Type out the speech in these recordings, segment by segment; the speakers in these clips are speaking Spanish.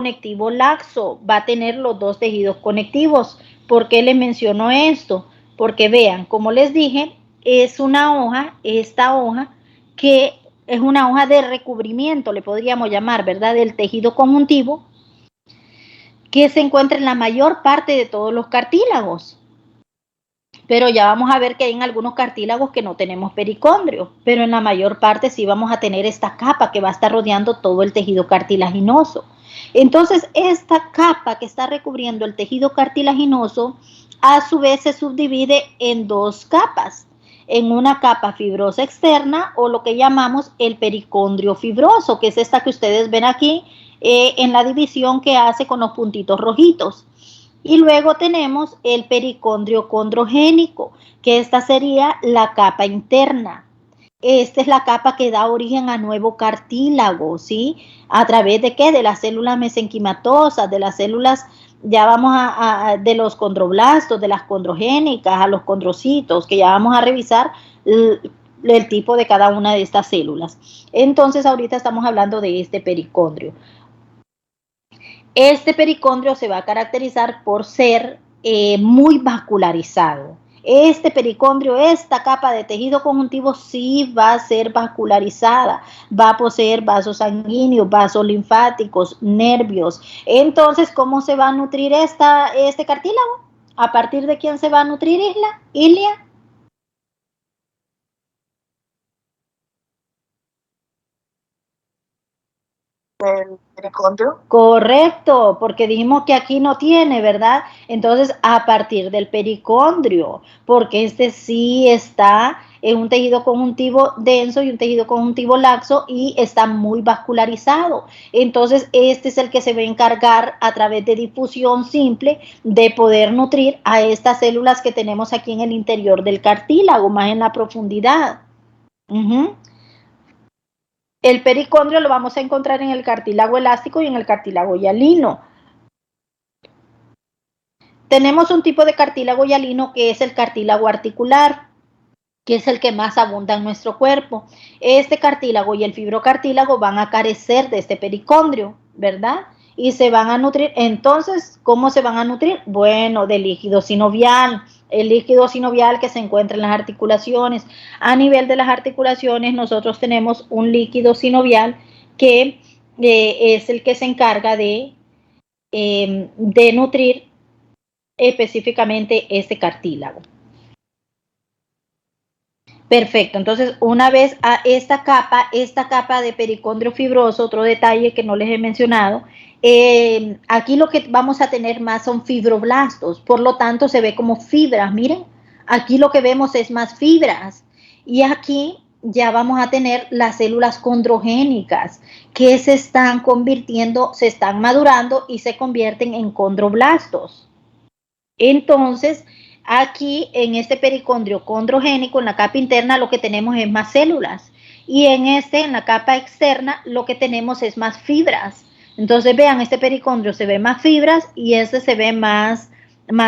conectivo laxo, va a tener los dos tejidos conectivos. ¿Por qué les menciono esto? Porque vean, como les dije, es una hoja, esta hoja, que es una hoja de recubrimiento, le podríamos llamar, ¿verdad?, del tejido conjuntivo, que se encuentra en la mayor parte de todos los cartílagos. Pero ya vamos a ver que hay en algunos cartílagos que no tenemos pericondrio, pero en la mayor parte sí vamos a tener esta capa que va a estar rodeando todo el tejido cartilaginoso. Entonces, esta capa que está recubriendo el tejido cartilaginoso, a su vez se subdivide en dos capas, en una capa fibrosa externa o lo que llamamos el pericondrio fibroso, que es esta que ustedes ven aquí en la división que hace con los puntitos rojitos. Y luego tenemos el pericondrio condrogénico, que esta sería la capa interna. Esta es la capa que da origen a nuevo cartílago, ¿sí? ¿A través de qué? De las células mesenquimatosas, de las células, ya vamos de los condroblastos, de las condrogénicas, a los condrocitos, que ya vamos a revisar el tipo de cada una de estas células. Entonces, ahorita estamos hablando de este pericondrio. Este pericondrio se va a caracterizar por ser muy vascularizado. Este pericondrio, esta capa de tejido conjuntivo sí va a ser vascularizada, va a poseer vasos sanguíneos, vasos linfáticos, nervios. Entonces, ¿cómo se va a nutrir este cartílago? ¿A partir de quién se va a nutrir, Ilia? ¿El pericondrio? Correcto, porque dijimos que aquí no tiene, ¿verdad? Entonces, a partir del pericondrio, porque este sí está en un tejido conjuntivo denso y un tejido conjuntivo laxo y está muy vascularizado. Entonces, este es el que se va a encargar a través de difusión simple de poder nutrir a estas células que tenemos aquí en el interior del cartílago, más en la profundidad. El pericondrio lo vamos a encontrar en el cartílago elástico y en el cartílago hialino. Tenemos un tipo de cartílago hialino que es el cartílago articular, que es el que más abunda en nuestro cuerpo. Este cartílago y el fibrocartílago van a carecer de este pericondrio, ¿verdad? Y se van a nutrir. Entonces, ¿cómo se van a nutrir? Bueno, de líquido sinovial. El líquido sinovial que se encuentra en las articulaciones. A nivel de las articulaciones, nosotros tenemos un líquido sinovial que es el que se encarga de nutrir específicamente este cartílago. Perfecto, entonces una vez a esta capa de pericondrio fibroso, otro detalle que no les he mencionado, aquí lo que vamos a tener más son fibroblastos, por lo tanto se ve como fibras, miren, aquí lo que vemos es más fibras y aquí ya vamos a tener las células condrogénicas que se están convirtiendo, se están madurando y se convierten en condroblastos. Entonces, aquí en este pericondrio condrogénico, en la capa interna, lo que tenemos es más células. Y en la capa externa, lo que tenemos es más fibras. Entonces, vean, este pericondrio se ve más fibras y este se ve más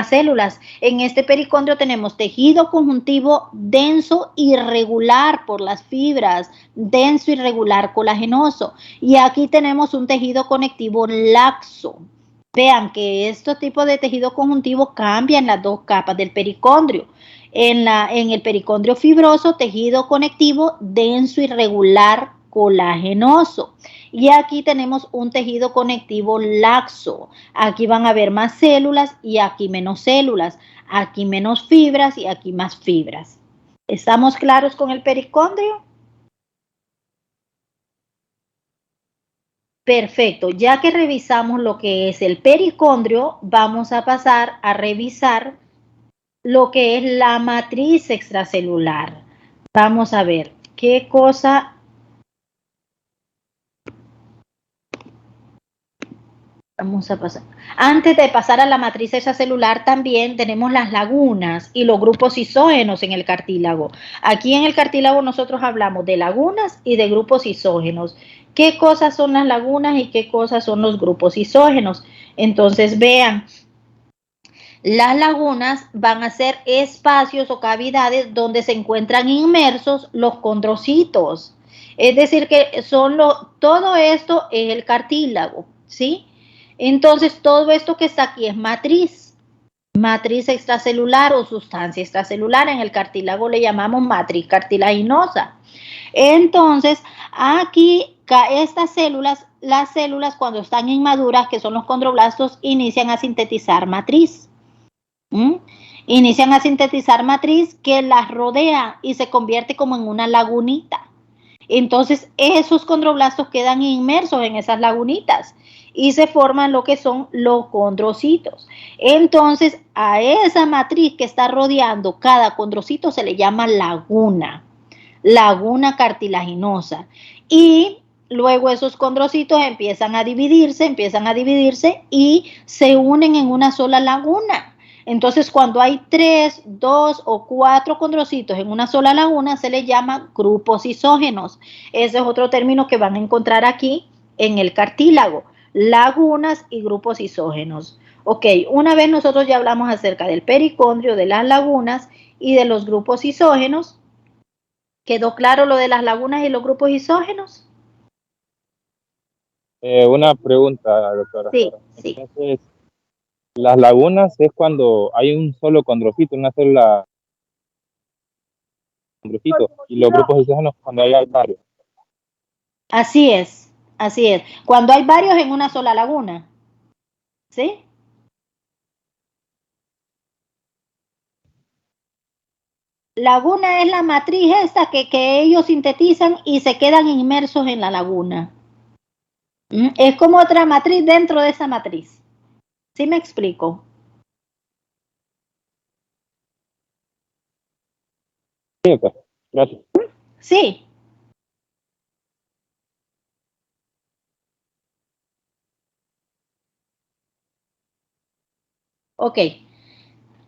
células. En este pericondrio tenemos tejido conjuntivo denso y regular por las fibras, denso y regular colagenoso. Y aquí tenemos un tejido conectivo laxo. Vean que estos tipos de tejido conjuntivo cambian las dos capas del pericondrio. En el pericondrio fibroso, tejido conectivo denso y regular colagenoso. Y aquí tenemos un tejido conectivo laxo. Aquí van a haber más células y aquí menos células. Aquí menos fibras y aquí más fibras. ¿Estamos claros con el pericondrio? Perfecto, ya que revisamos lo que es el pericondrio, vamos a pasar a revisar lo que es la matriz extracelular. Vamos a ver qué cosa. Vamos a pasar. Antes de pasar a la matriz extracelular, también tenemos las lagunas y los grupos isógenos en el cartílago. Aquí en el cartílago nosotros hablamos de lagunas y de grupos isógenos. ¿Qué cosas son las lagunas y qué cosas son los grupos isógenos? Entonces, vean, las lagunas van a ser espacios o cavidades donde se encuentran inmersos los condrocitos. Es decir, que todo esto es el cartílago, ¿sí? Entonces, todo esto que está aquí es matriz extracelular o sustancia extracelular. En el cartílago le llamamos matriz cartilaginosa. Entonces, aquí estas células, las células cuando están inmaduras, que son los condroblastos, inician a sintetizar matriz. Inician a sintetizar matriz que las rodea y se convierte como en una lagunita. Entonces, esos condroblastos quedan inmersos en esas lagunitas y se forman lo que son los condrocitos. Entonces, a esa matriz que está rodeando cada condrocito se le llama laguna cartilaginosa. Y luego esos condrocitos empiezan a dividirse y se unen en una sola laguna. Entonces, cuando hay 3, 2 o 4 condrocitos en una sola laguna, se les llama grupos isógenos. Ese es otro término que van a encontrar aquí en el cartílago. Lagunas y grupos isógenos. Ok, una vez nosotros ya hablamos acerca del pericondrio, de las lagunas y de los grupos isógenos. ¿Quedó claro lo de las lagunas y los grupos isógenos? Una pregunta, doctora. Sí, sí. Entonces, las lagunas es cuando hay un solo condrocito, una célula condrocito, y los grupos isógenos cuando hay varios. Así es, así es. Cuando hay varios en una sola laguna. ¿Sí? Laguna es la matriz esta que ellos sintetizan y se quedan inmersos en la laguna. Es como otra matriz dentro de esa matriz. ¿Sí me explico? Sí, ok. Gracias. Sí. Ok.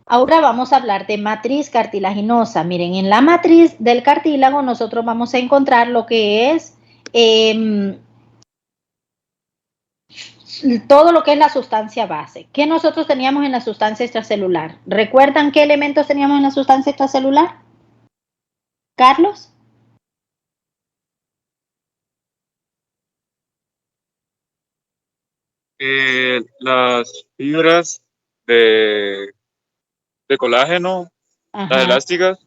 Ahora vamos a hablar de matriz cartilaginosa. Miren, en la matriz del cartílago nosotros vamos a encontrar lo que es todo lo que es la sustancia base. ¿Qué nosotros teníamos en la sustancia extracelular? ¿Recuerdan qué elementos teníamos en la sustancia extracelular? ¿Carlos? Las fibras de colágeno, Ajá. las elásticas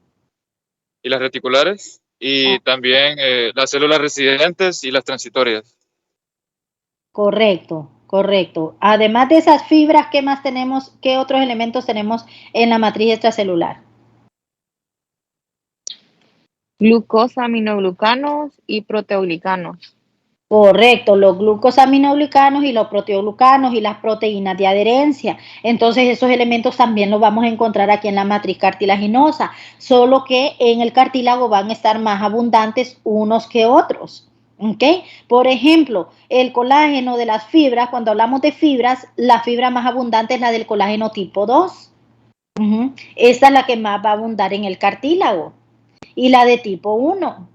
y las reticulares, y también las células residentes y las transitorias. Correcto, correcto. Además de esas fibras, ¿qué más tenemos? ¿Qué otros elementos tenemos en la matriz extracelular? Glucosaminoglucanos y proteoglicanos. Correcto, los glucosaminoglicanos y los proteoglucanos y las proteínas de adherencia. Entonces esos elementos también los vamos a encontrar aquí en la matriz cartilaginosa, solo que en el cartílago van a estar más abundantes unos que otros. ¿Okay? Por ejemplo, el colágeno de las fibras, cuando hablamos de fibras, la fibra más abundante es la del colágeno tipo 2. Esta es la que más va a abundar en el cartílago. Y la de tipo 1.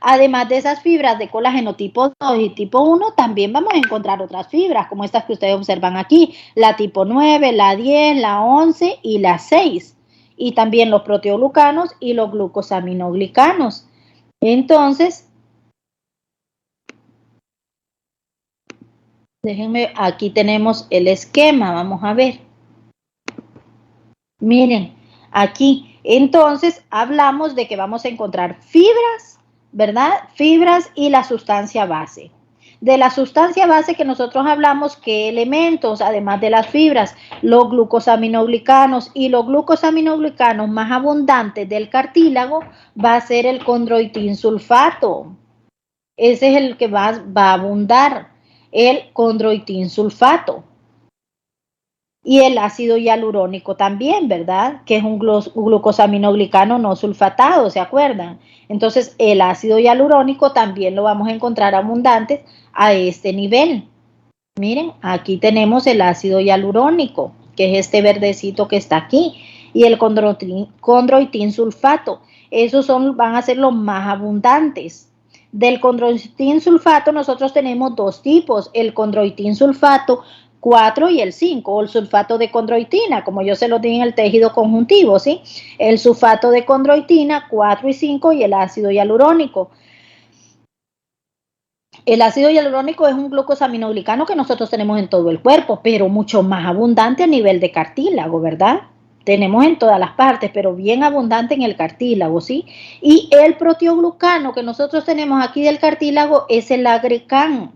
Además de esas fibras de colágeno tipo 2 y tipo 1, también vamos a encontrar otras fibras, como estas que ustedes observan aquí, la tipo 9, la 10, la 11 y la 6. Y también los proteoglucanos y los glucosaminoglicanos. Entonces, déjenme, aquí tenemos el esquema, vamos a ver. Miren, aquí, entonces, hablamos de que vamos a encontrar fibras, ¿verdad? Fibras y la sustancia base. De la sustancia base que nosotros hablamos, ¿qué elementos, además de las fibras? Los glucosaminoglicanos, y los glucosaminoglicanos más abundantes del cartílago va a ser el condroitinsulfato. Ese es el que va a abundar, el condroitinsulfato. Y el ácido hialurónico también, ¿verdad? Que es un glucosaminoglicano no sulfatado, ¿se acuerdan? Entonces, el ácido hialurónico también lo vamos a encontrar abundantes a este nivel. Miren, aquí tenemos el ácido hialurónico, que es este verdecito que está aquí, y el condroitinsulfato. Esos van a ser los más abundantes. Del condroitinsulfato nosotros tenemos dos tipos, el condroitinsulfato 4 y el 5, o el sulfato de condroitina, como yo se lo di en el tejido conjuntivo, ¿sí? El sulfato de condroitina 4 y 5 y el ácido hialurónico. El ácido hialurónico es un glucosaminoglicano que nosotros tenemos en todo el cuerpo, pero mucho más abundante a nivel de cartílago, ¿verdad? Tenemos en todas las partes, pero bien abundante en el cartílago, ¿sí? Y el proteoglucano que nosotros tenemos aquí del cartílago es el agrecan.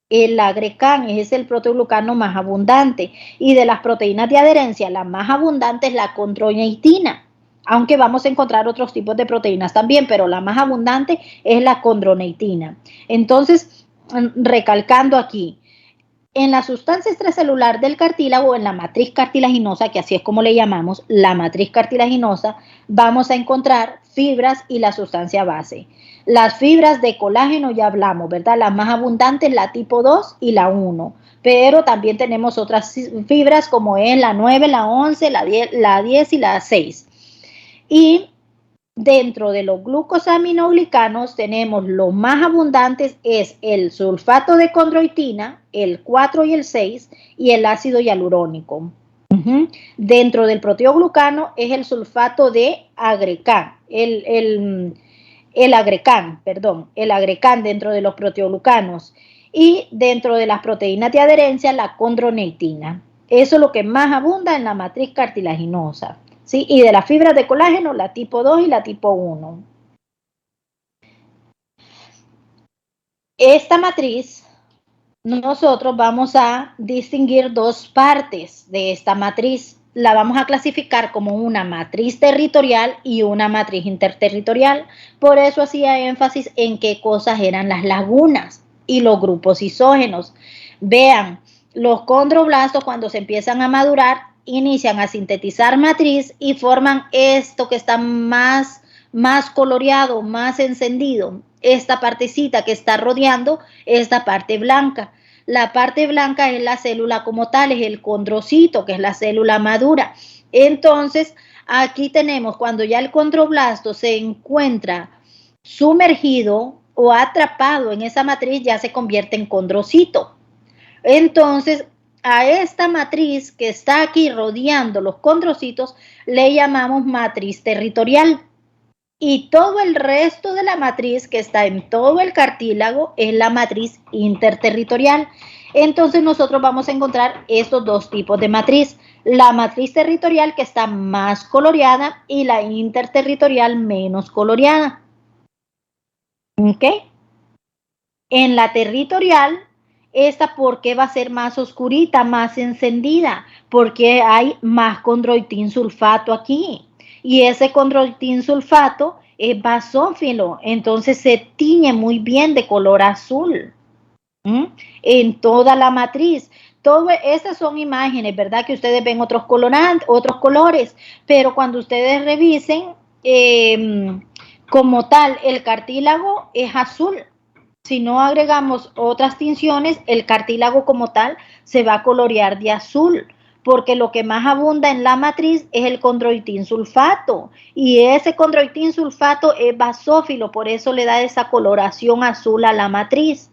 El agrecan es el proteoglucano más abundante. Y de las proteínas de adherencia, la más abundante es la condroitina. Aunque vamos a encontrar otros tipos de proteínas también, pero la más abundante es la condroitina. Entonces, recalcando aquí, en la sustancia extracelular del cartílago, en la matriz cartilaginosa, que así es como le llamamos, la matriz cartilaginosa, vamos a encontrar fibras y la sustancia base. Las fibras de colágeno ya hablamos, ¿verdad? Las más abundantes, la tipo 2 y la 1. Pero también tenemos otras fibras como es la 9, la 11, la 10 y la 6. Y dentro de los glucosaminoglicanos tenemos los más abundantes es el sulfato de condroitina, el 4 y el 6, y el ácido hialurónico. Dentro del proteoglucano es el sulfato de agrecan, el agrecan dentro de los proteoglucanos, y dentro de las proteínas de adherencia la condroneitina. Eso es lo que más abunda en la matriz cartilaginosa. ¿Sí? Y de las fibras de colágeno, la tipo 2 y la tipo 1. Esta matriz, nosotros vamos a distinguir dos partes de esta matriz. La vamos a clasificar como una matriz territorial y una matriz interterritorial. Por eso hacía énfasis en qué cosas eran las lagunas y los grupos isógenos. Vean, los condroblastos cuando se empiezan a madurar, inician a sintetizar matriz y forman esto que está más coloreado, más encendido, esta partecita que está rodeando esta parte blanca. La parte blanca es la célula como tal, es el condrocito, que es la célula madura. Entonces, aquí tenemos cuando ya el condroblasto se encuentra sumergido o atrapado en esa matriz, ya se convierte en condrocito. Entonces, a esta matriz que está aquí rodeando los condrocitos le llamamos matriz territorial. Y todo el resto de la matriz que está en todo el cartílago es la matriz interterritorial. Entonces nosotros vamos a encontrar estos dos tipos de matriz. La matriz territorial que está más coloreada y la interterritorial menos coloreada. ¿Ok? En la territorial, esta porque va a ser más oscurita, más encendida, porque hay más condroitin sulfato aquí. Y ese condroitin sulfato es basófilo, entonces se tiñe muy bien de color azul en toda la matriz. Estas son imágenes, ¿verdad? Que ustedes ven otros colores, pero cuando ustedes revisen, como tal, el cartílago es azul. Si no agregamos otras tinciones, el cartílago como tal se va a colorear de azul, porque lo que más abunda en la matriz es el condroitin sulfato, y ese condroitin sulfato es basófilo, por eso le da esa coloración azul a la matriz.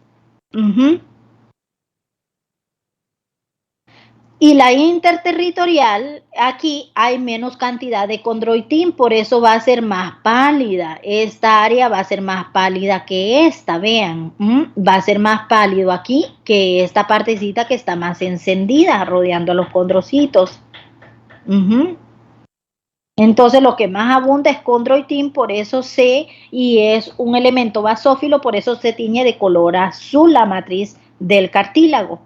Y la interterritorial, aquí hay menos cantidad de condroitin, por eso va a ser más pálida. Esta área va a ser más pálida que esta, vean. Va a ser más pálido aquí que esta partecita que está más encendida, rodeando a los condrocitos. Entonces lo que más abunda es condroitin, por eso y es un elemento basófilo, por eso se tiñe de color azul la matriz del cartílago.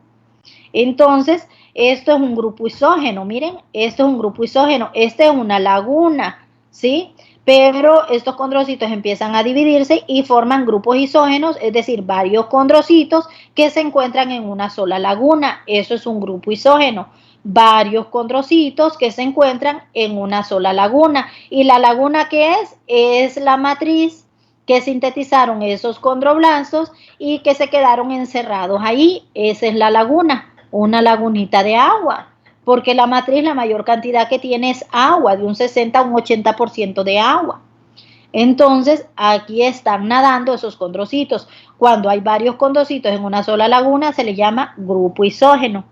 Entonces, esto es un grupo isógeno, miren, esto es un grupo isógeno, esta es una laguna, ¿sí? Pero estos condrocitos empiezan a dividirse y forman grupos isógenos, es decir, varios condrocitos que se encuentran en una sola laguna, eso es un grupo isógeno. Varios condrocitos que se encuentran en una sola laguna. ¿Y la laguna qué es? Es la matriz que sintetizaron esos condroblastos y que se quedaron encerrados ahí. Esa es la laguna. Una lagunita de agua, porque la matriz la mayor cantidad que tiene es agua, de un 60 a un 80% de agua. Entonces, aquí están nadando esos condrocitos. Cuando hay varios condrocitos en una sola laguna, se le llama grupo isógeno.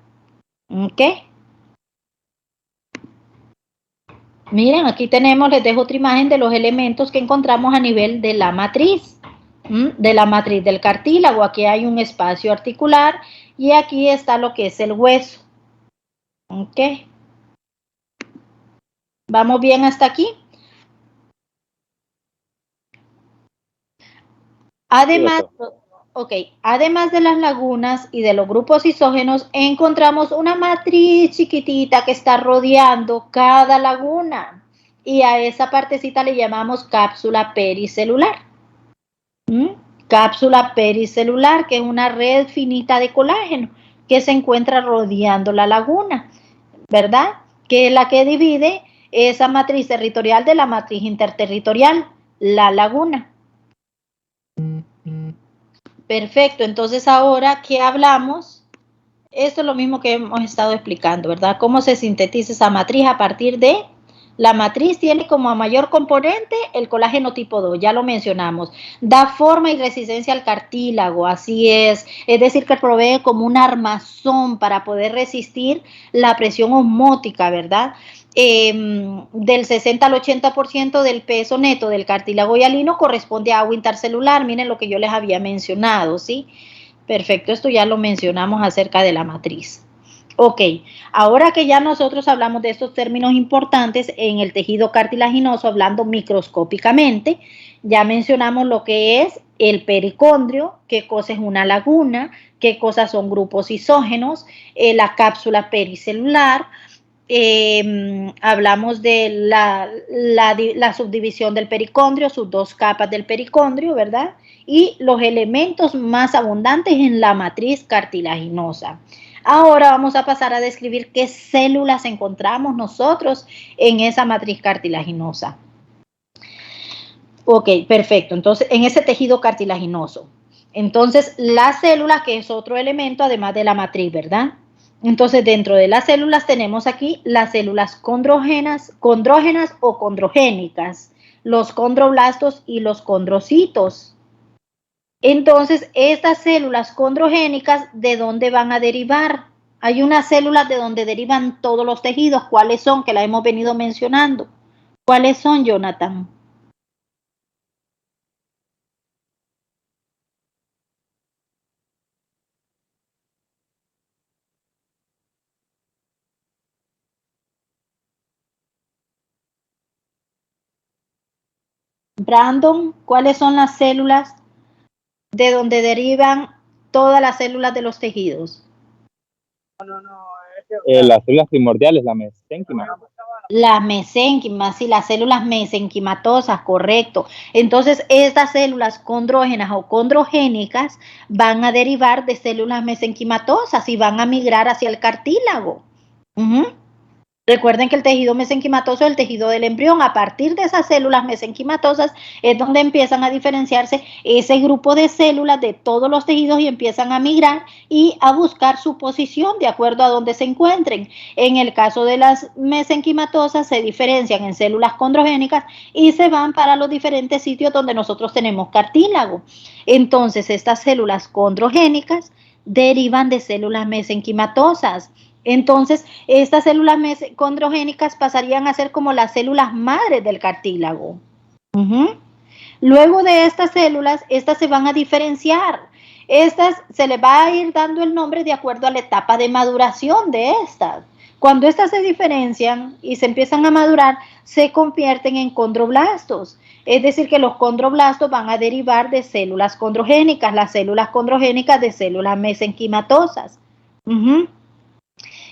¿Ok? Miren, aquí tenemos, les dejo otra imagen de los elementos que encontramos a nivel de la matriz. de la matriz del cartílago. Aquí hay un espacio articular y aquí está lo que es el hueso. Ok. ¿Vamos bien hasta aquí? Además, además de las lagunas y de los grupos isógenos, encontramos una matriz chiquitita que está rodeando cada laguna. Y a esa partecita le llamamos cápsula pericelular. Cápsula pericelular, que es una red finita de colágeno que se encuentra rodeando la laguna, ¿verdad? Que es la que divide esa matriz territorial de la matriz interterritorial, la laguna. Perfecto, entonces ahora que hablamos, esto es lo mismo que hemos estado explicando, ¿verdad? Cómo se sintetiza esa matriz a partir de... La matriz tiene como mayor componente el colágeno tipo 2, ya lo mencionamos. Da forma y resistencia al cartílago, así es decir que provee como un armazón para poder resistir la presión osmótica, ¿verdad? Del 60 al 80% del peso neto del cartílago hialino corresponde a agua intercelular, miren lo que yo les había mencionado, ¿sí? Perfecto, esto ya lo mencionamos acerca de la matriz. Ok, ahora que ya nosotros hablamos de estos términos importantes en el tejido cartilaginoso, hablando microscópicamente, ya mencionamos lo que es el pericondrio, qué cosa es una laguna, qué cosas son grupos isógenos, la cápsula pericelular, hablamos de la subdivisión del pericondrio, sus dos capas del pericondrio, ¿verdad? Y los elementos más abundantes en la matriz cartilaginosa. Ahora vamos a pasar a describir qué células encontramos nosotros en esa matriz cartilaginosa. Ok, perfecto. Entonces, en ese tejido cartilaginoso. Entonces, las células, que es otro elemento además de la matriz, ¿verdad? Entonces, dentro de las células tenemos aquí las células condrógenas o condrogénicas, los condroblastos y los condrocitos. Entonces, estas células condrogénicas, ¿de dónde van a derivar? Hay unas células de donde derivan todos los tejidos. ¿Cuáles son? Que la hemos venido mencionando. ¿Cuáles son, Jonathan? Brandon, ¿cuáles son las células de donde derivan todas las células de los tejidos? Las células primordiales, la mesénquima. Las mesénquimas, sí, las células mesenquimatosas, correcto. Entonces, estas células condrógenas o condrogénicas van a derivar de células mesenquimatosas y van a migrar hacia el cartílago. Recuerden que el tejido mesenquimatoso es el tejido del embrión. A partir de esas células mesenquimatosas es donde empiezan a diferenciarse ese grupo de células de todos los tejidos y empiezan a migrar y a buscar su posición de acuerdo a donde se encuentren. En el caso de las mesenquimatosas se diferencian en células condrogénicas y se van para los diferentes sitios donde nosotros tenemos cartílago. Entonces, estas células condrogénicas derivan de células mesenquimatosas. Entonces, estas células condrogénicas pasarían a ser como las células madres del cartílago. Luego de estas células, estas se van a diferenciar. Estas se les va a ir dando el nombre de acuerdo a la etapa de maduración de estas. Cuando estas se diferencian y se empiezan a madurar, se convierten en condroblastos. Es decir, que los condroblastos van a derivar de células condrogénicas, las células condrogénicas de células mesenquimatosas.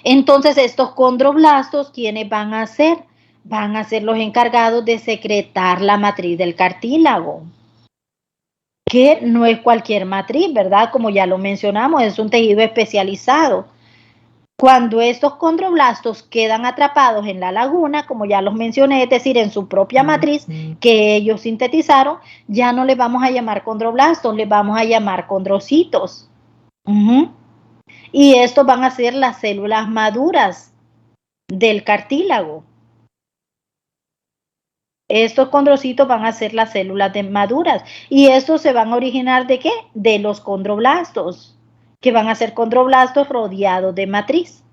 Entonces, estos condroblastos, ¿quiénes van a ser? Van a ser los encargados de secretar la matriz del cartílago, que no es cualquier matriz, ¿verdad? Como ya lo mencionamos, es un tejido especializado. Cuando estos condroblastos quedan atrapados en la laguna, como ya los mencioné, es decir, en su propia matriz que ellos sintetizaron, ya no les vamos a llamar condroblastos, les vamos a llamar condrocitos. Y estos van a ser las células maduras del cartílago. Estos condrocitos van a ser las células maduras. Y estos se van a originar ¿de qué? De los condroblastos, que van a ser condroblastos rodeados de matriz.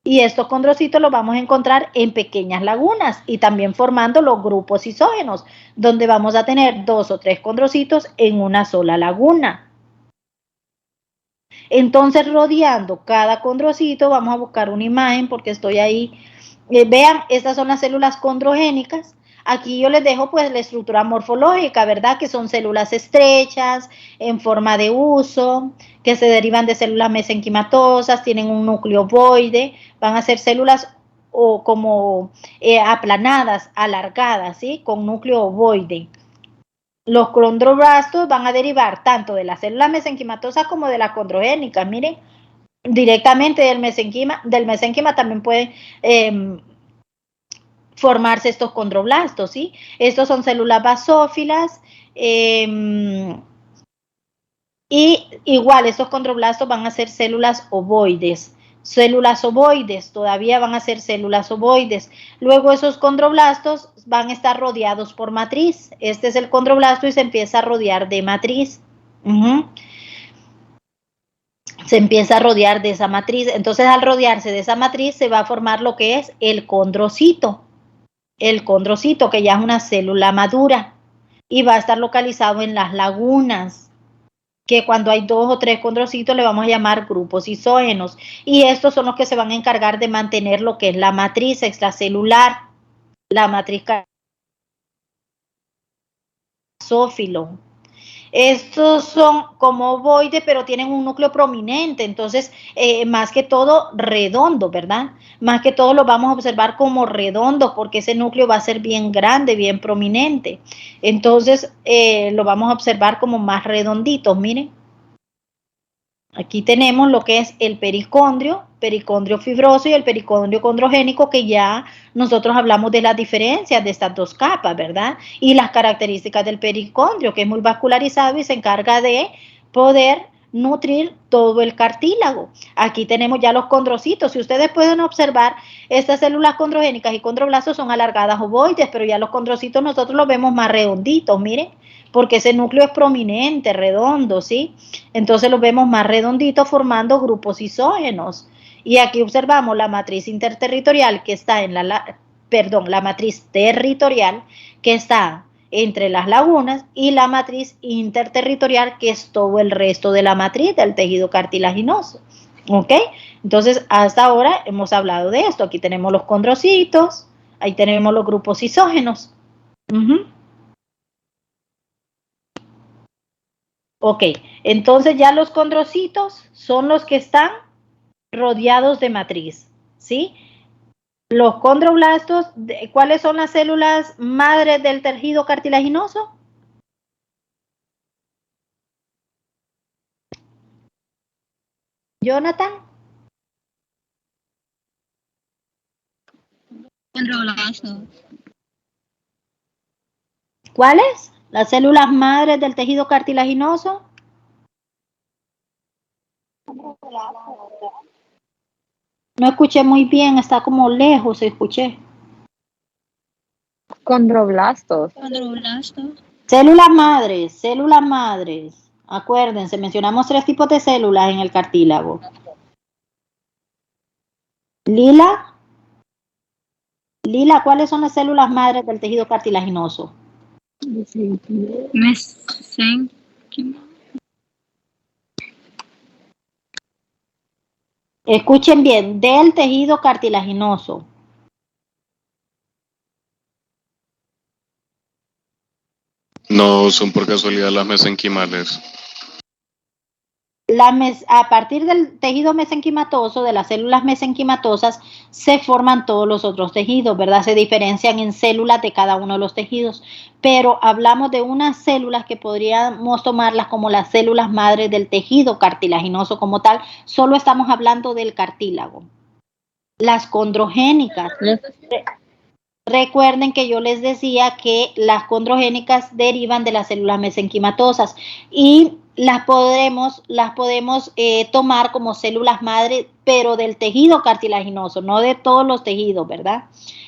Y estos condrocitos los vamos a encontrar en pequeñas lagunas y también formando los grupos isógenos, donde vamos a tener 2 o 3 condrocitos en una sola laguna. Entonces, rodeando cada condrocito, vamos a buscar una imagen porque estoy ahí. Vean, estas son las células condrogénicas. Aquí yo les dejo pues la estructura morfológica, ¿verdad? Que son células estrechas, en forma de uso, que se derivan de células mesenquimatosas, tienen un núcleo ovoide, van a ser células o como aplanadas, alargadas, ¿sí? Con núcleo ovoide. Los condroblastos van a derivar tanto de las células mesenquimatosas como de las condrogénicas, miren, directamente del mesenquima también pueden formarse estos condroblastos, ¿sí? Estos son células basófilas y igual estos condroblastos van a ser células ovoides. Células ovoides, todavía van a ser células ovoides. Luego esos condroblastos van a estar rodeados por matriz. Este es el condroblasto y se empieza a rodear de matriz. Se empieza a rodear de esa matriz. Entonces, al rodearse de esa matriz, se va a formar lo que es el condrocito. El condrocito, que ya es una célula madura y va a estar localizado en las lagunas, que cuando hay 2 o 3 condrocitos le vamos a llamar grupos isógenos. Y estos son los que se van a encargar de mantener lo que es la matriz extracelular, la matriz basófilo. Estos son como ovoides, pero tienen un núcleo prominente, entonces más que todo redondo, ¿verdad? Más que todo lo vamos a observar como redondo, porque ese núcleo va a ser bien grande, bien prominente. Entonces lo vamos a observar como más redonditos, miren. Aquí tenemos lo que es el pericondrio fibroso y el pericondrio condrogénico, que ya nosotros hablamos de las diferencias de estas dos capas, ¿verdad? Y las características del pericondrio, que es muy vascularizado y se encarga de poder nutrir todo el cartílago. Aquí tenemos ya los condrocitos. Si ustedes pueden observar, estas células condrogénicas y condroblastos son alargadas ovoides, pero ya los condrocitos nosotros los vemos más redonditos, miren, porque ese núcleo es prominente, redondo, ¿sí? Entonces los vemos más redonditos formando grupos isógenos. Y aquí observamos la matriz interterritorial que está en la matriz territorial que está entre las lagunas y la matriz interterritorial que es todo el resto de la matriz del tejido cartilaginoso. ¿Ok? Entonces, hasta ahora hemos hablado de esto. Aquí tenemos los condrocitos, ahí tenemos los grupos isógenos. Ok, entonces ya los condrocitos son los que están rodeados de matriz, ¿sí? Los condroblastos, ¿cuáles son las células madres del tejido cartilaginoso? Jonathan. Condroblastos. ¿Cuáles? Las células madres del tejido cartilaginoso. No escuché muy bien, está como lejos, escuché. Condroblastos. Condroblastos. Células madres, células madres. Acuérdense, mencionamos 3 tipos de células en el cartílago. Lila. Lila, ¿cuáles son las células madres del tejido cartilaginoso? Mesenquima. Escuchen bien, del tejido cartilaginoso. No son por casualidad las mesenquimales. A partir del tejido mesenquimatoso, de las células mesenquimatosas, se forman todos los otros tejidos, ¿verdad? Se diferencian en células de cada uno de los tejidos, pero hablamos de unas células que podríamos tomarlas como las células madres del tejido cartilaginoso como tal. Solo estamos hablando del cartílago. Las condrogénicas. Recuerden que yo les decía que las condrogénicas derivan de las células mesenquimatosas y las podemos tomar como células madre, pero del tejido cartilaginoso, no de todos los tejidos, ¿verdad?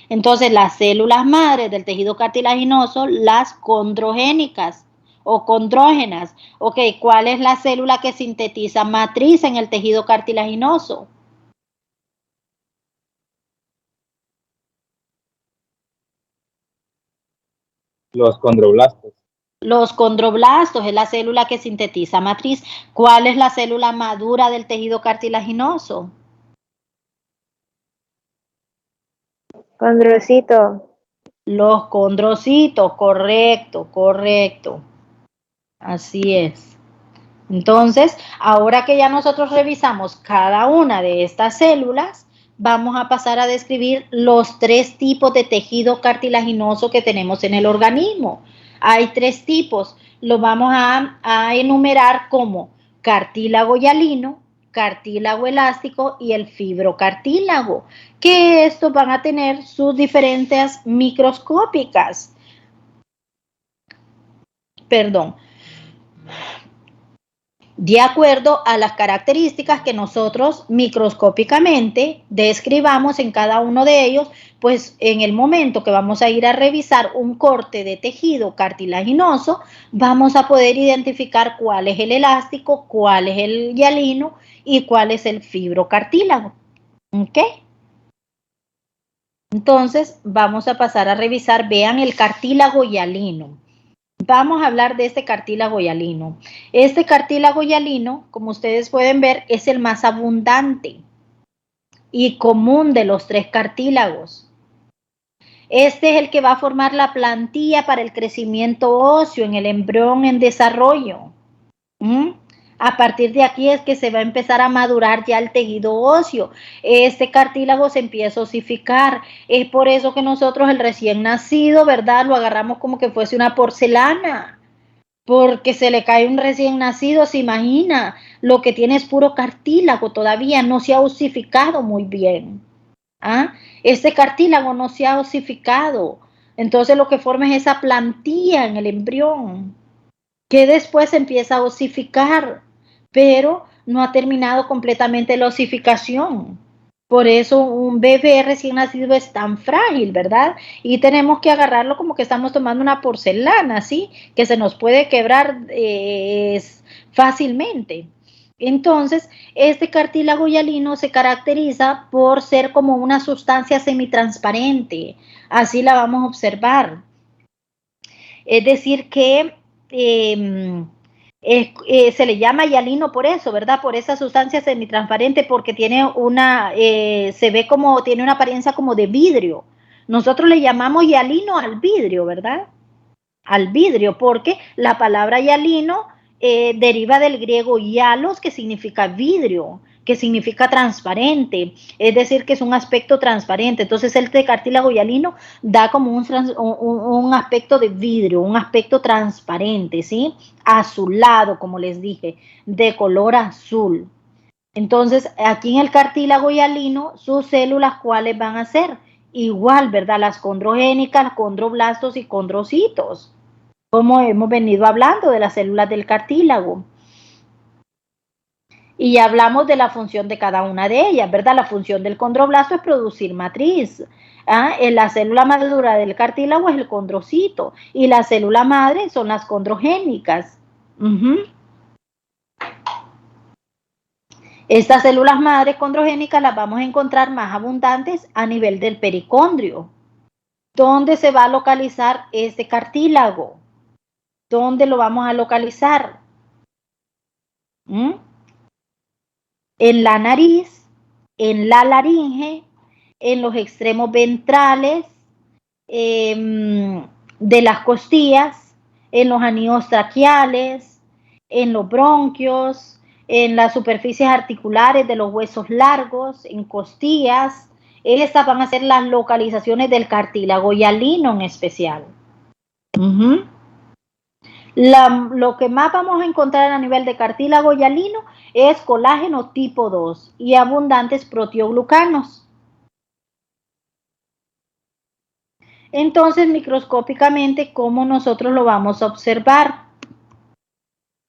Entonces, las células madres del tejido cartilaginoso, las condrogénicas o condrógenas. Ok, ¿cuál es la célula que sintetiza matriz en el tejido cartilaginoso? Los condroblastos. Los condroblastos es la célula que sintetiza matriz. ¿Cuál es la célula madura del tejido cartilaginoso? Condrocito. Los condrocitos, correcto, correcto. Así es. Entonces, ahora que ya nosotros revisamos cada una de estas células, vamos a pasar a describir los 3 tipos de tejido cartilaginoso que tenemos en el organismo. Hay 3 tipos. Lo vamos a enumerar como cartílago hialino, cartílago elástico y el fibrocartílago, que estos van a tener sus diferentes microscópicas. Perdón. De acuerdo a las características que nosotros microscópicamente describamos en cada uno de ellos, pues en el momento que vamos a ir a revisar un corte de tejido cartilaginoso, vamos a poder identificar cuál es el elástico, cuál es el hialino y cuál es el fibrocartílago. ¿Ok? Entonces, vamos a pasar a revisar, vean el cartílago hialino. Vamos a hablar de este cartílago hialino. Este cartílago hialino, como ustedes pueden ver, es el más abundante y común de los 3 cartílagos. Este es el que va a formar la plantilla para el crecimiento óseo en el embrión en desarrollo. A partir de aquí es que se va a empezar a madurar ya el tejido óseo. Este cartílago se empieza a osificar. Es por eso que nosotros el recién nacido, ¿verdad? Lo agarramos como que fuese una porcelana. Porque se le cae un recién nacido, se imagina. Lo que tiene es puro cartílago, todavía no se ha osificado muy bien. Este cartílago no se ha osificado. Entonces lo que forma es esa plantilla en el embrión, que después empieza a osificar, pero no ha terminado completamente la osificación. Por eso un bebé recién nacido es tan frágil, ¿verdad? Y tenemos que agarrarlo como que estamos tomando una porcelana, ¿sí? Que se nos puede quebrar fácilmente. Entonces, este cartílago hialino se caracteriza por ser como una sustancia semitransparente. Así la vamos a observar. Es decir que se le llama hialino por eso, ¿verdad? Por esa sustancia semitransparente, porque tiene se ve como, tiene una apariencia como de vidrio. Nosotros le llamamos hialino al vidrio, ¿verdad? Al vidrio, porque la palabra hialino deriva del griego hialos, que significa vidrio, que significa transparente, es decir, que es un aspecto transparente. Entonces el cartílago hialino da como un aspecto de vidrio, un aspecto transparente, ¿sí? Azulado, como les dije, de color azul. Entonces aquí en el cartílago hialino, sus células, ¿cuáles van a ser? Igual, ¿verdad? Las condrogénicas, condroblastos y condrocitos, como hemos venido hablando de las células del cartílago. Y ya hablamos de la función de cada una de ellas, ¿verdad? La función del condroblasto es producir matriz. En la célula madura del cartílago es el condrocito y la célula madre son las condrogénicas. Estas células madres condrogénicas las vamos a encontrar más abundantes a nivel del pericondrio. ¿Dónde se va a localizar este cartílago? ¿Dónde lo vamos a localizar? En la nariz, en la laringe, en los extremos ventrales de las costillas, en los anillos traqueales, en los bronquios, en las superficies articulares de los huesos largos, en costillas. Estas van a ser las localizaciones del cartílago hialino en especial. Lo que más vamos a encontrar a nivel de cartílago hialino es colágeno tipo 2 y abundantes proteoglucanos. Entonces, microscópicamente, ¿cómo nosotros lo vamos a observar?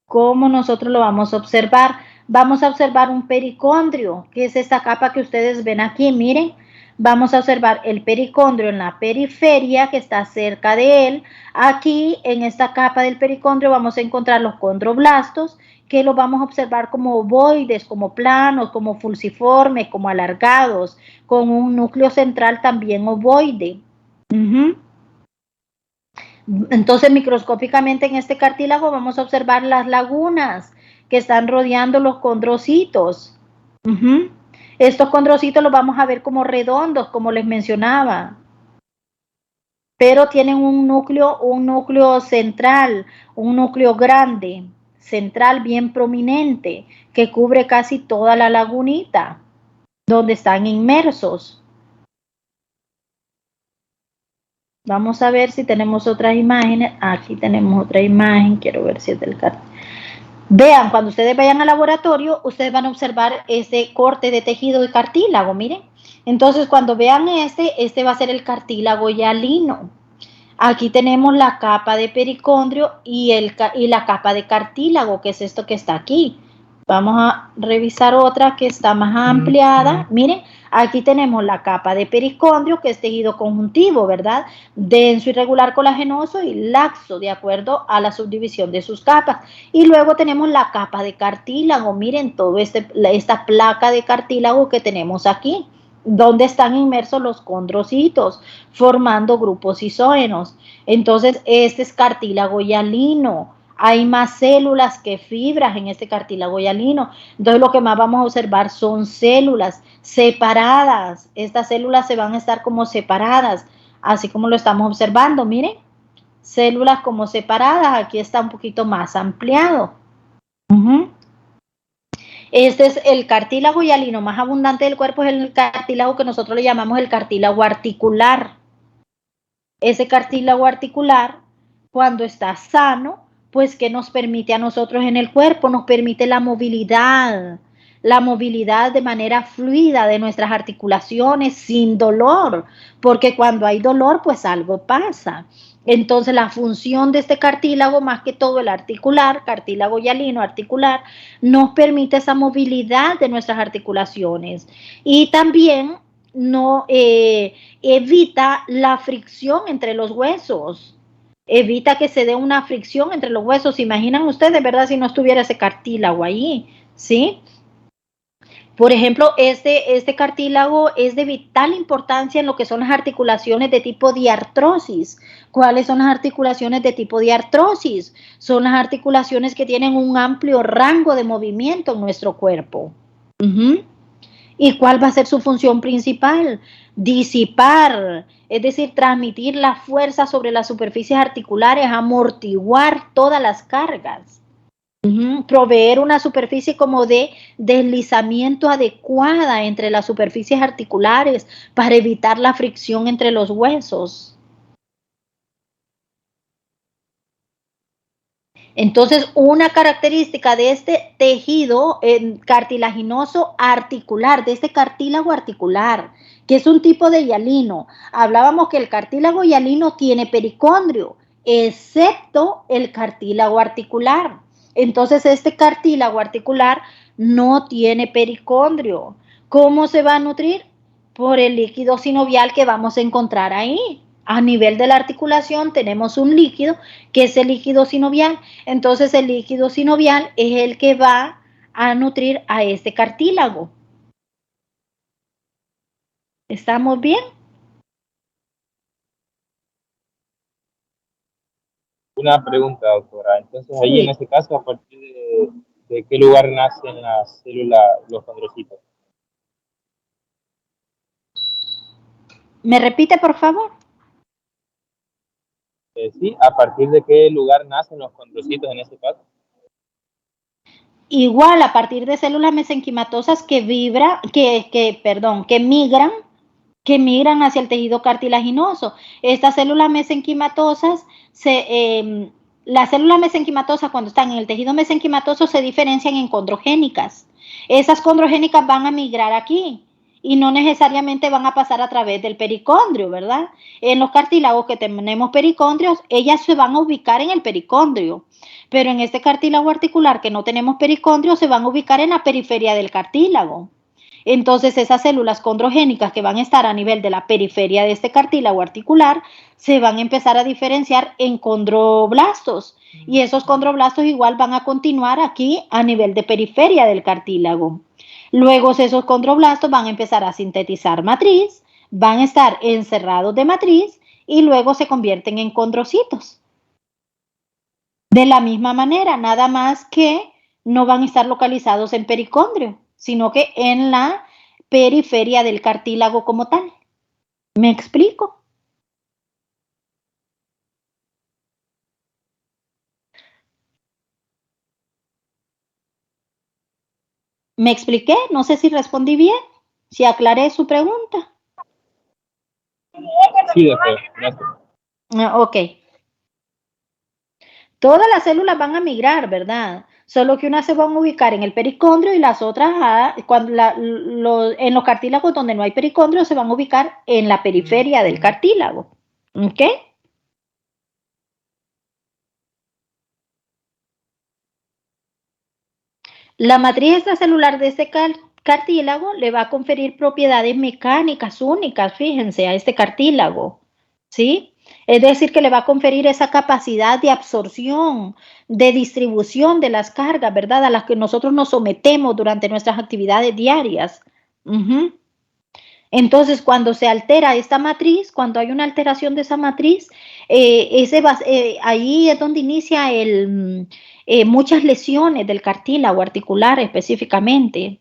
¿Cómo nosotros lo vamos a observar? Vamos a observar un pericondrio, que es esta capa que ustedes ven aquí, miren. Vamos a observar el pericondrio en la periferia que está cerca de él. Aquí en esta capa del pericondrio vamos a encontrar los condroblastos, que los vamos a observar como ovoides, como planos, como fusiformes, como alargados, con un núcleo central también ovoide. Entonces, microscópicamente en este cartílago vamos a observar las lagunas que están rodeando los condrocitos. Estos condrocitos los vamos a ver como redondos, como les mencionaba. Pero tienen un núcleo central, un núcleo grande, central bien prominente, que cubre casi toda la lagunita, donde están inmersos. Vamos a ver si tenemos otras imágenes. Aquí tenemos otra imagen, quiero ver si es del cartílago. Vean, cuando ustedes vayan al laboratorio, ustedes van a observar ese corte de tejido de cartílago, miren. Entonces, cuando vean este va a ser el cartílago hialino. Aquí tenemos la capa de pericondrio y la capa de cartílago, que es esto que está aquí. Vamos a revisar otra que está más ampliada. Miren, aquí tenemos la capa de pericondrio, que es tejido conjuntivo, ¿verdad? Denso, irregular, colagenoso y laxo, de acuerdo a la subdivisión de sus capas. Y luego tenemos la capa de cartílago. Miren, toda esta placa de cartílago que tenemos aquí, donde están inmersos los condrocitos, formando grupos isógenos. Entonces, este es cartílago hialino. Hay más células que fibras en este cartílago hialino. Entonces, lo que más vamos a observar son células separadas. Estas células se van a estar como separadas, así como lo estamos observando. Miren, células como separadas. Aquí está un poquito más ampliado. Este es el cartílago hialino más abundante del cuerpo, es el cartílago que nosotros le llamamos el cartílago articular. Ese cartílago articular, cuando está sano, pues ¿qué nos permite a nosotros en el cuerpo? Nos permite la movilidad de manera fluida de nuestras articulaciones sin dolor, porque cuando hay dolor, pues algo pasa. Entonces, la función de este cartílago, más que todo el articular, cartílago hialino articular, nos permite esa movilidad de nuestras articulaciones y también no evita la fricción entre los huesos. Evita que se dé una fricción entre los huesos. ¿Se imaginan ustedes, verdad, si no estuviera ese cartílago ahí? ¿Sí? Por ejemplo, este cartílago es de vital importancia en lo que son las articulaciones de tipo diartrosis. ¿Cuáles son las articulaciones de tipo diartrosis? Son las articulaciones que tienen un amplio rango de movimiento en nuestro cuerpo. ¿Y cuál va a ser su función principal? Disipar, es decir, transmitir la fuerza sobre las superficies articulares, amortiguar todas las cargas. Proveer una superficie como de deslizamiento adecuada entre las superficies articulares para evitar la fricción entre los huesos. Entonces, una característica de este tejido cartilaginoso articular, de este cartílago articular, que es un tipo de hialino. Hablábamos que el cartílago hialino tiene pericondrio, excepto el cartílago articular. Entonces, este cartílago articular no tiene pericondrio. ¿Cómo se va a nutrir? Por el líquido sinovial que vamos a encontrar ahí. A nivel de la articulación tenemos un líquido, que es el líquido sinovial. Entonces, el líquido sinovial es el que va a nutrir a este cartílago. ¿Estamos bien? Una pregunta, doctora. Entonces, ahí en ese caso, ¿a partir de qué lugar nacen las células, los condrocitos? ¿Me repite, por favor? Sí, ¿a partir de qué lugar nacen los condrocitos en ese caso? Igual, a partir de células mesenquimatosas que migran hacia el tejido cartilaginoso. Estas células mesenquimatosas, las células mesenquimatosas cuando están en el tejido mesenquimatoso se diferencian en condrogénicas. Esas condrogénicas van a migrar aquí y no necesariamente van a pasar a través del pericondrio, ¿verdad? En los cartílagos que tenemos pericondrios, ellas se van a ubicar en el pericondrio, pero en este cartílago articular que no tenemos pericondrio, se van a ubicar en la periferia del cartílago. Entonces, esas células condrogénicas que van a estar a nivel de la periferia de este cartílago articular se van a empezar a diferenciar en condroblastos y esos condroblastos igual van a continuar aquí a nivel de periferia del cartílago. Luego esos condroblastos van a empezar a sintetizar matriz, van a estar encerrados de matriz y luego se convierten en condrocitos. De la misma manera, nada más que no van a estar localizados en pericondrio, sino que en la periferia del cartílago como tal. ¿Me explico? ¿Me expliqué? No sé si respondí bien, si aclaré su pregunta. Sí, doctor, gracias. Ok. Todas las células van a migrar, ¿verdad? Solo que unas se van a ubicar en el pericondrio y las otras, en los cartílagos donde no hay pericondrio, se van a ubicar en la periferia del cartílago. ¿Ok? La matriz extracelular de este cartílago le va a conferir propiedades mecánicas únicas, fíjense, a este cartílago, ¿sí? Es decir, que le va a conferir esa capacidad de absorción, de distribución de las cargas, ¿verdad? A las que nosotros nos sometemos durante nuestras actividades diarias. Uh-huh. Entonces, cuando se altera esta matriz, cuando hay una alteración de esa matriz, ahí es donde inicia muchas lesiones del cartílago articular específicamente.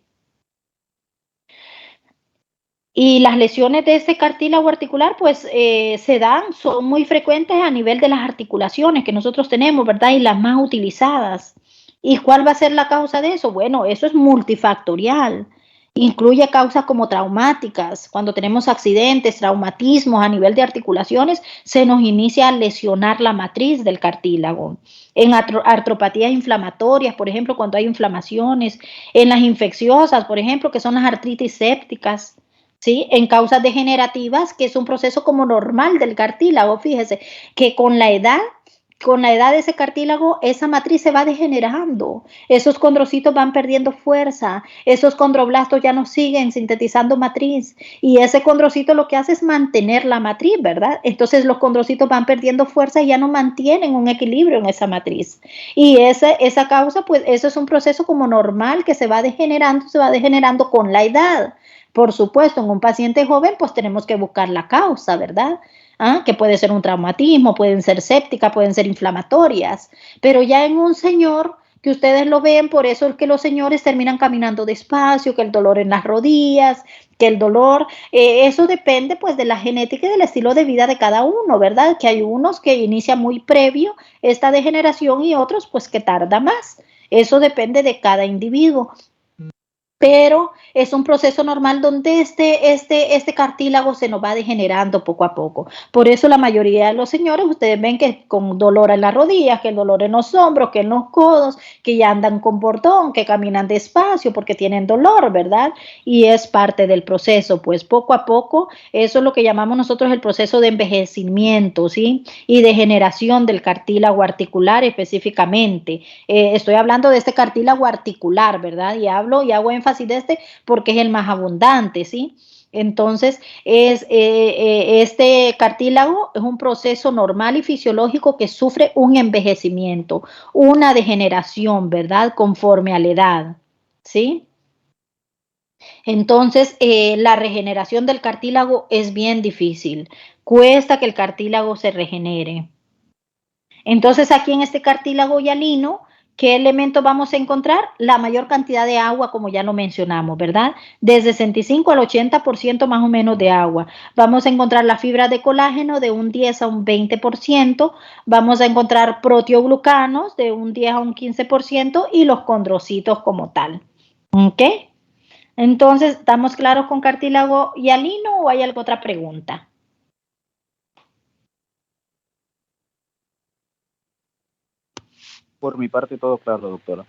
Y las lesiones de este cartílago articular, pues son muy frecuentes a nivel de las articulaciones que nosotros tenemos, ¿verdad? Y las más utilizadas. ¿Y cuál va a ser la causa de eso? Bueno, eso es multifactorial. Incluye causas como traumáticas. Cuando tenemos accidentes, traumatismos a nivel de articulaciones, se nos inicia a lesionar la matriz del cartílago. En artropatías inflamatorias, por ejemplo, cuando hay inflamaciones. En las infecciosas, por ejemplo, que son las artritis sépticas. ¿Sí? En causas degenerativas, que es un proceso como normal del cartílago, fíjese, que con la edad de ese cartílago, esa matriz se va degenerando, esos condrocitos van perdiendo fuerza, esos condroblastos ya no siguen sintetizando matriz, y ese condrocito lo que hace es mantener la matriz, ¿verdad? Entonces los condrocitos van perdiendo fuerza y ya no mantienen un equilibrio en esa matriz, y esa causa, pues eso es un proceso como normal que se va degenerando con la edad. Por supuesto, en un paciente joven, pues tenemos que buscar la causa, ¿verdad? Que puede ser un traumatismo, pueden ser sépticas, pueden ser inflamatorias, pero ya en un señor que ustedes lo ven, por eso es que los señores terminan caminando despacio, que el dolor en las rodillas, que el dolor, eso depende pues de la genética y del estilo de vida de cada uno, ¿verdad? Que hay unos que inicia muy previo esta degeneración y otros pues que tarda más. Eso depende de cada individuo. Pero es un proceso normal donde este cartílago se nos va degenerando poco a poco. Por eso la mayoría de los señores, ustedes ven que con dolor en las rodillas, que el dolor en los hombros, que en los codos, que ya andan con bordón, que caminan despacio porque tienen dolor, ¿verdad? Y es parte del proceso, pues poco a poco, eso es lo que llamamos nosotros el proceso de envejecimiento, ¿sí? Y degeneración del cartílago articular específicamente. Estoy hablando de este cartílago articular, ¿verdad? Y hago énfasis de este porque es el más abundante, ¿sí? Entonces, este cartílago es un proceso normal y fisiológico que sufre un envejecimiento, una degeneración, ¿verdad? Conforme a la edad, ¿sí? Entonces, la regeneración del cartílago es bien difícil. Cuesta que el cartílago se regenere. Entonces, aquí en este cartílago hialino, ¿qué elementos vamos a encontrar? La mayor cantidad de agua, como ya lo mencionamos, ¿verdad? De 65 al 80% más o menos de agua. Vamos a encontrar la fibra de colágeno de un 10 a un 20%. Vamos a encontrar proteoglucanos de un 10 a un 15% y los condrocitos como tal. ¿Ok? Entonces, ¿estamos claros con cartílago hialino o hay alguna otra pregunta? Por mi parte, todo claro, doctora.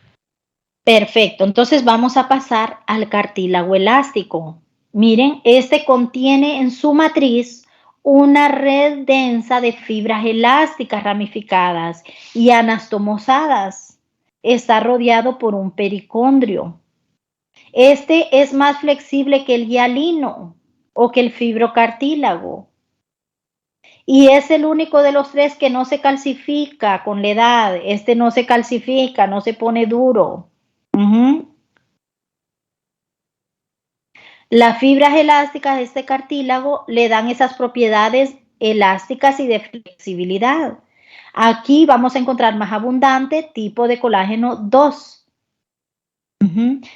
Perfecto, entonces vamos a pasar al cartílago elástico. Miren, este contiene en su matriz una red densa de fibras elásticas ramificadas y anastomosadas. Está rodeado por un pericondrio. Este es más flexible que el hialino o que el fibrocartílago. Y es el único de los tres que no se calcifica con la edad. Este no se calcifica, no se pone duro. Las fibras elásticas de este cartílago le dan esas propiedades elásticas y de flexibilidad. Aquí vamos a encontrar más abundante tipo de colágeno 2.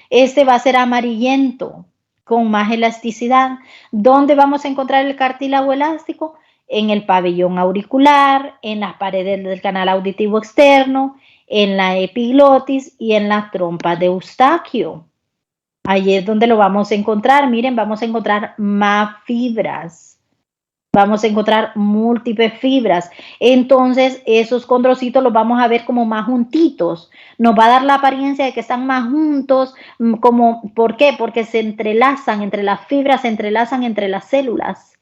Este va a ser amarillento, con más elasticidad. ¿Dónde vamos a encontrar el cartílago elástico? En el pabellón auricular, en las paredes del canal auditivo externo, en la epiglotis y en la trompa de Eustaquio. Ahí es donde lo vamos a encontrar. Miren, vamos a encontrar más fibras. Vamos a encontrar múltiples fibras. Entonces, esos condrocitos los vamos a ver como más juntitos. Nos va a dar la apariencia de que están más juntos. ¿Por qué? Porque se entrelazan entre las fibras, se entrelazan entre las células.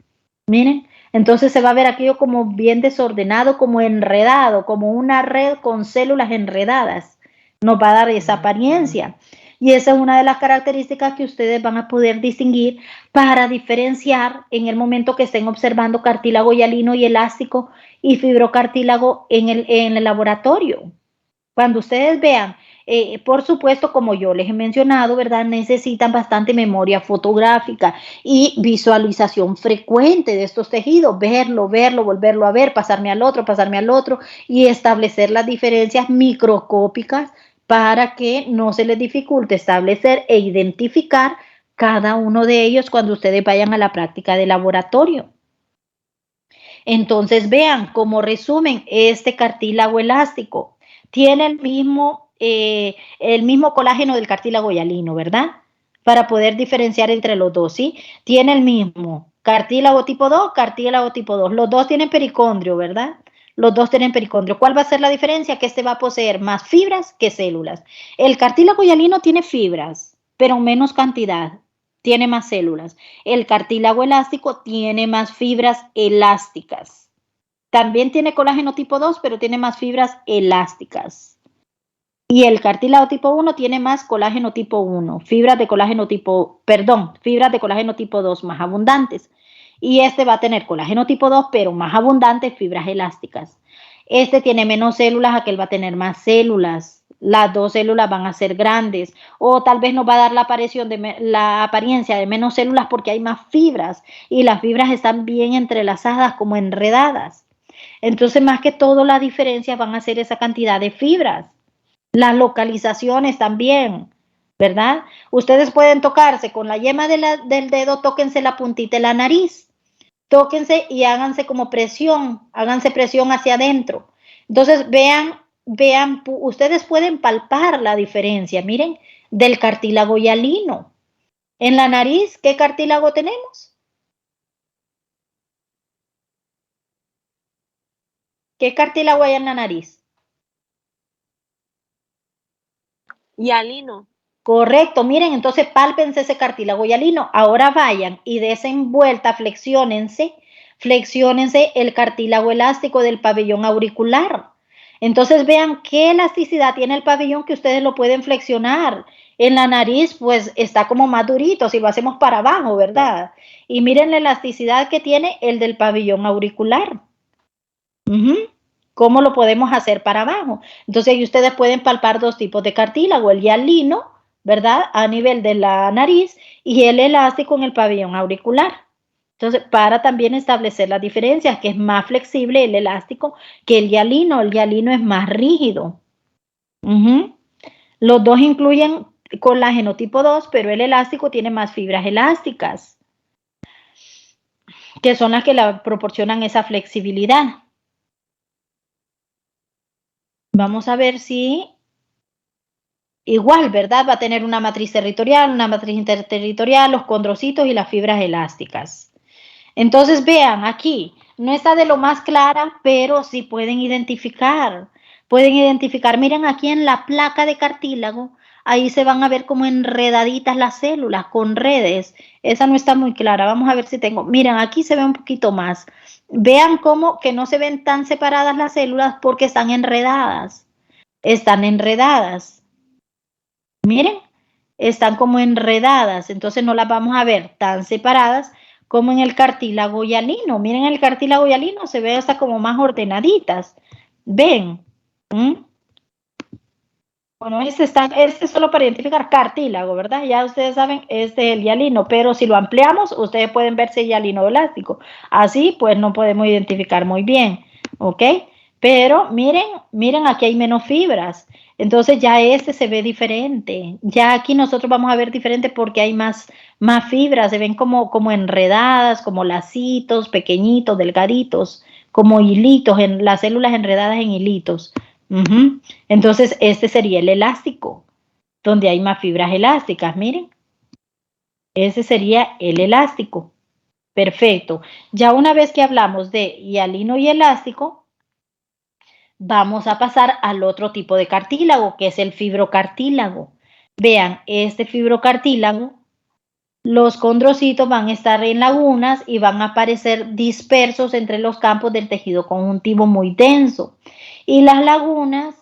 Miren, entonces se va a ver aquello como bien desordenado, como enredado, como una red con células enredadas. Nos va a dar esa apariencia. Y esa es una de las características que ustedes van a poder distinguir para diferenciar en el momento que estén observando cartílago hialino y elástico y fibrocartílago en el laboratorio. Cuando ustedes vean, por supuesto, como yo les he mencionado, ¿verdad? Necesitan bastante memoria fotográfica y visualización frecuente de estos tejidos, verlo, volverlo a ver, pasarme al otro y establecer las diferencias microscópicas para que no se les dificulte establecer e identificar cada uno de ellos cuando ustedes vayan a la práctica de laboratorio. Entonces vean, como resumen, este cartílago elástico tiene el mismo colágeno del cartílago hialino, ¿verdad? Para poder diferenciar entre los dos, ¿sí? Tiene el mismo cartílago tipo 2, cartílago tipo 2. Los dos tienen pericondrio, ¿verdad? Los dos tienen pericondrio. ¿Cuál va a ser la diferencia? Que este va a poseer más fibras que células. El cartílago hialino tiene fibras, pero menos cantidad. Tiene más células. El cartílago elástico tiene más fibras elásticas. También tiene colágeno tipo 2, pero tiene más fibras elásticas. Y el cartílago tipo 1 tiene más colágeno tipo 1, fibras de colágeno tipo 2 más abundantes. Y este va a tener colágeno tipo 2, pero más abundantes fibras elásticas. Este tiene menos células, aquel va a tener más células. Las dos células van a ser grandes. O tal vez nos va a dar la apariencia de menos células porque hay más fibras. Y las fibras están bien entrelazadas, como enredadas. Entonces, más que todo, las diferencias van a ser esa cantidad de fibras. Las localizaciones también, ¿verdad? Ustedes pueden tocarse con la yema del dedo, tóquense la puntita de la nariz. Tóquense y háganse como presión, háganse presión hacia adentro. Entonces vean, ustedes pueden palpar la diferencia, miren, del cartílago hialino. En la nariz, ¿qué cartílago tenemos? ¿Qué cartílago hay en la nariz? Hialino. Correcto, miren, entonces pálpense ese cartílago hialino. Ahora vayan y desen vuelta, flexiónense el cartílago elástico del pabellón auricular. Entonces vean qué elasticidad tiene el pabellón que ustedes lo pueden flexionar. En la nariz pues está como más durito si lo hacemos para abajo, ¿verdad? Y miren la elasticidad que tiene el del pabellón auricular. ¿Cómo lo podemos hacer para abajo? Entonces ahí ustedes pueden palpar dos tipos de cartílago, el hialino, ¿verdad? A nivel de la nariz y el elástico en el pabellón auricular. Entonces, para también establecer las diferencias, que es más flexible el elástico que el hialino es más rígido. Los dos incluyen colágeno tipo 2, pero el elástico tiene más fibras elásticas, que son las que le proporcionan esa flexibilidad. Vamos a ver si igual, ¿verdad? Va a tener una matriz territorial, una matriz interterritorial, los condrocitos y las fibras elásticas. Entonces, vean, aquí no está de lo más clara, pero sí pueden identificar. Miren aquí en la placa de cartílago, ahí se van a ver como enredaditas las células con redes. Esa no está muy clara, vamos a ver si tengo. Miren, aquí se ve un poquito más. Vean cómo que no se ven tan separadas las células porque están enredadas. Miren, están como enredadas, entonces no las vamos a ver tan separadas como en el cartílago hialino. Miren, el cartílago hialino se ve hasta como más ordenaditas. ¿Ven? Bueno, este es solo para identificar cartílago, ¿verdad? Ya ustedes saben, este es el hialino, pero si lo ampliamos, ustedes pueden ver si es hialino o elástico. Así, pues, no podemos identificar muy bien, ¿ok? Pero miren, aquí hay menos fibras. Entonces ya este se ve diferente. Ya aquí nosotros vamos a ver diferente porque hay más fibras. Se ven como enredadas, como lacitos, pequeñitos, delgaditos, como hilitos, en las células enredadas en hilitos. Entonces este sería el elástico, donde hay más fibras elásticas. Miren, ese sería el elástico. Perfecto. Ya una vez que hablamos de hialino y elástico, vamos a pasar al otro tipo de cartílago, que es el fibrocartílago. Vean, este fibrocartílago, los condrocitos van a estar en lagunas y van a aparecer dispersos entre los campos del tejido conjuntivo muy denso. Y las lagunas,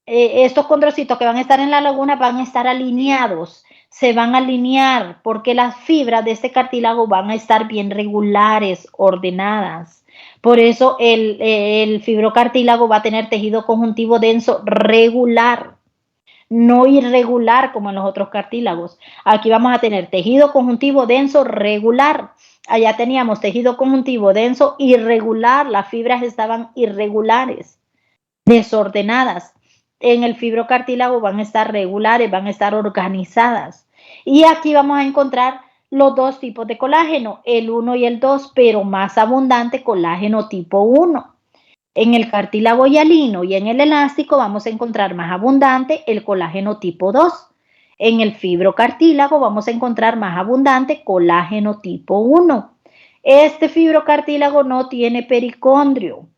estos condrocitos que van a estar en la laguna van a estar alineados, se van a alinear porque las fibras de este cartílago van a estar bien regulares, ordenadas. Por eso el fibrocartílago va a tener tejido conjuntivo denso regular, no irregular como en los otros cartílagos. Aquí vamos a tener tejido conjuntivo denso regular. Allá teníamos tejido conjuntivo denso irregular, las fibras estaban irregulares, desordenadas. En el fibrocartílago van a estar regulares, van a estar organizadas. Y aquí vamos a encontrar los dos tipos de colágeno, el 1 y el 2, pero más abundante colágeno tipo 1. En el cartílago hialino y en el elástico vamos a encontrar más abundante el colágeno tipo 2. En el fibrocartílago vamos a encontrar más abundante colágeno tipo 1. Este fibrocartílago no tiene pericondrio.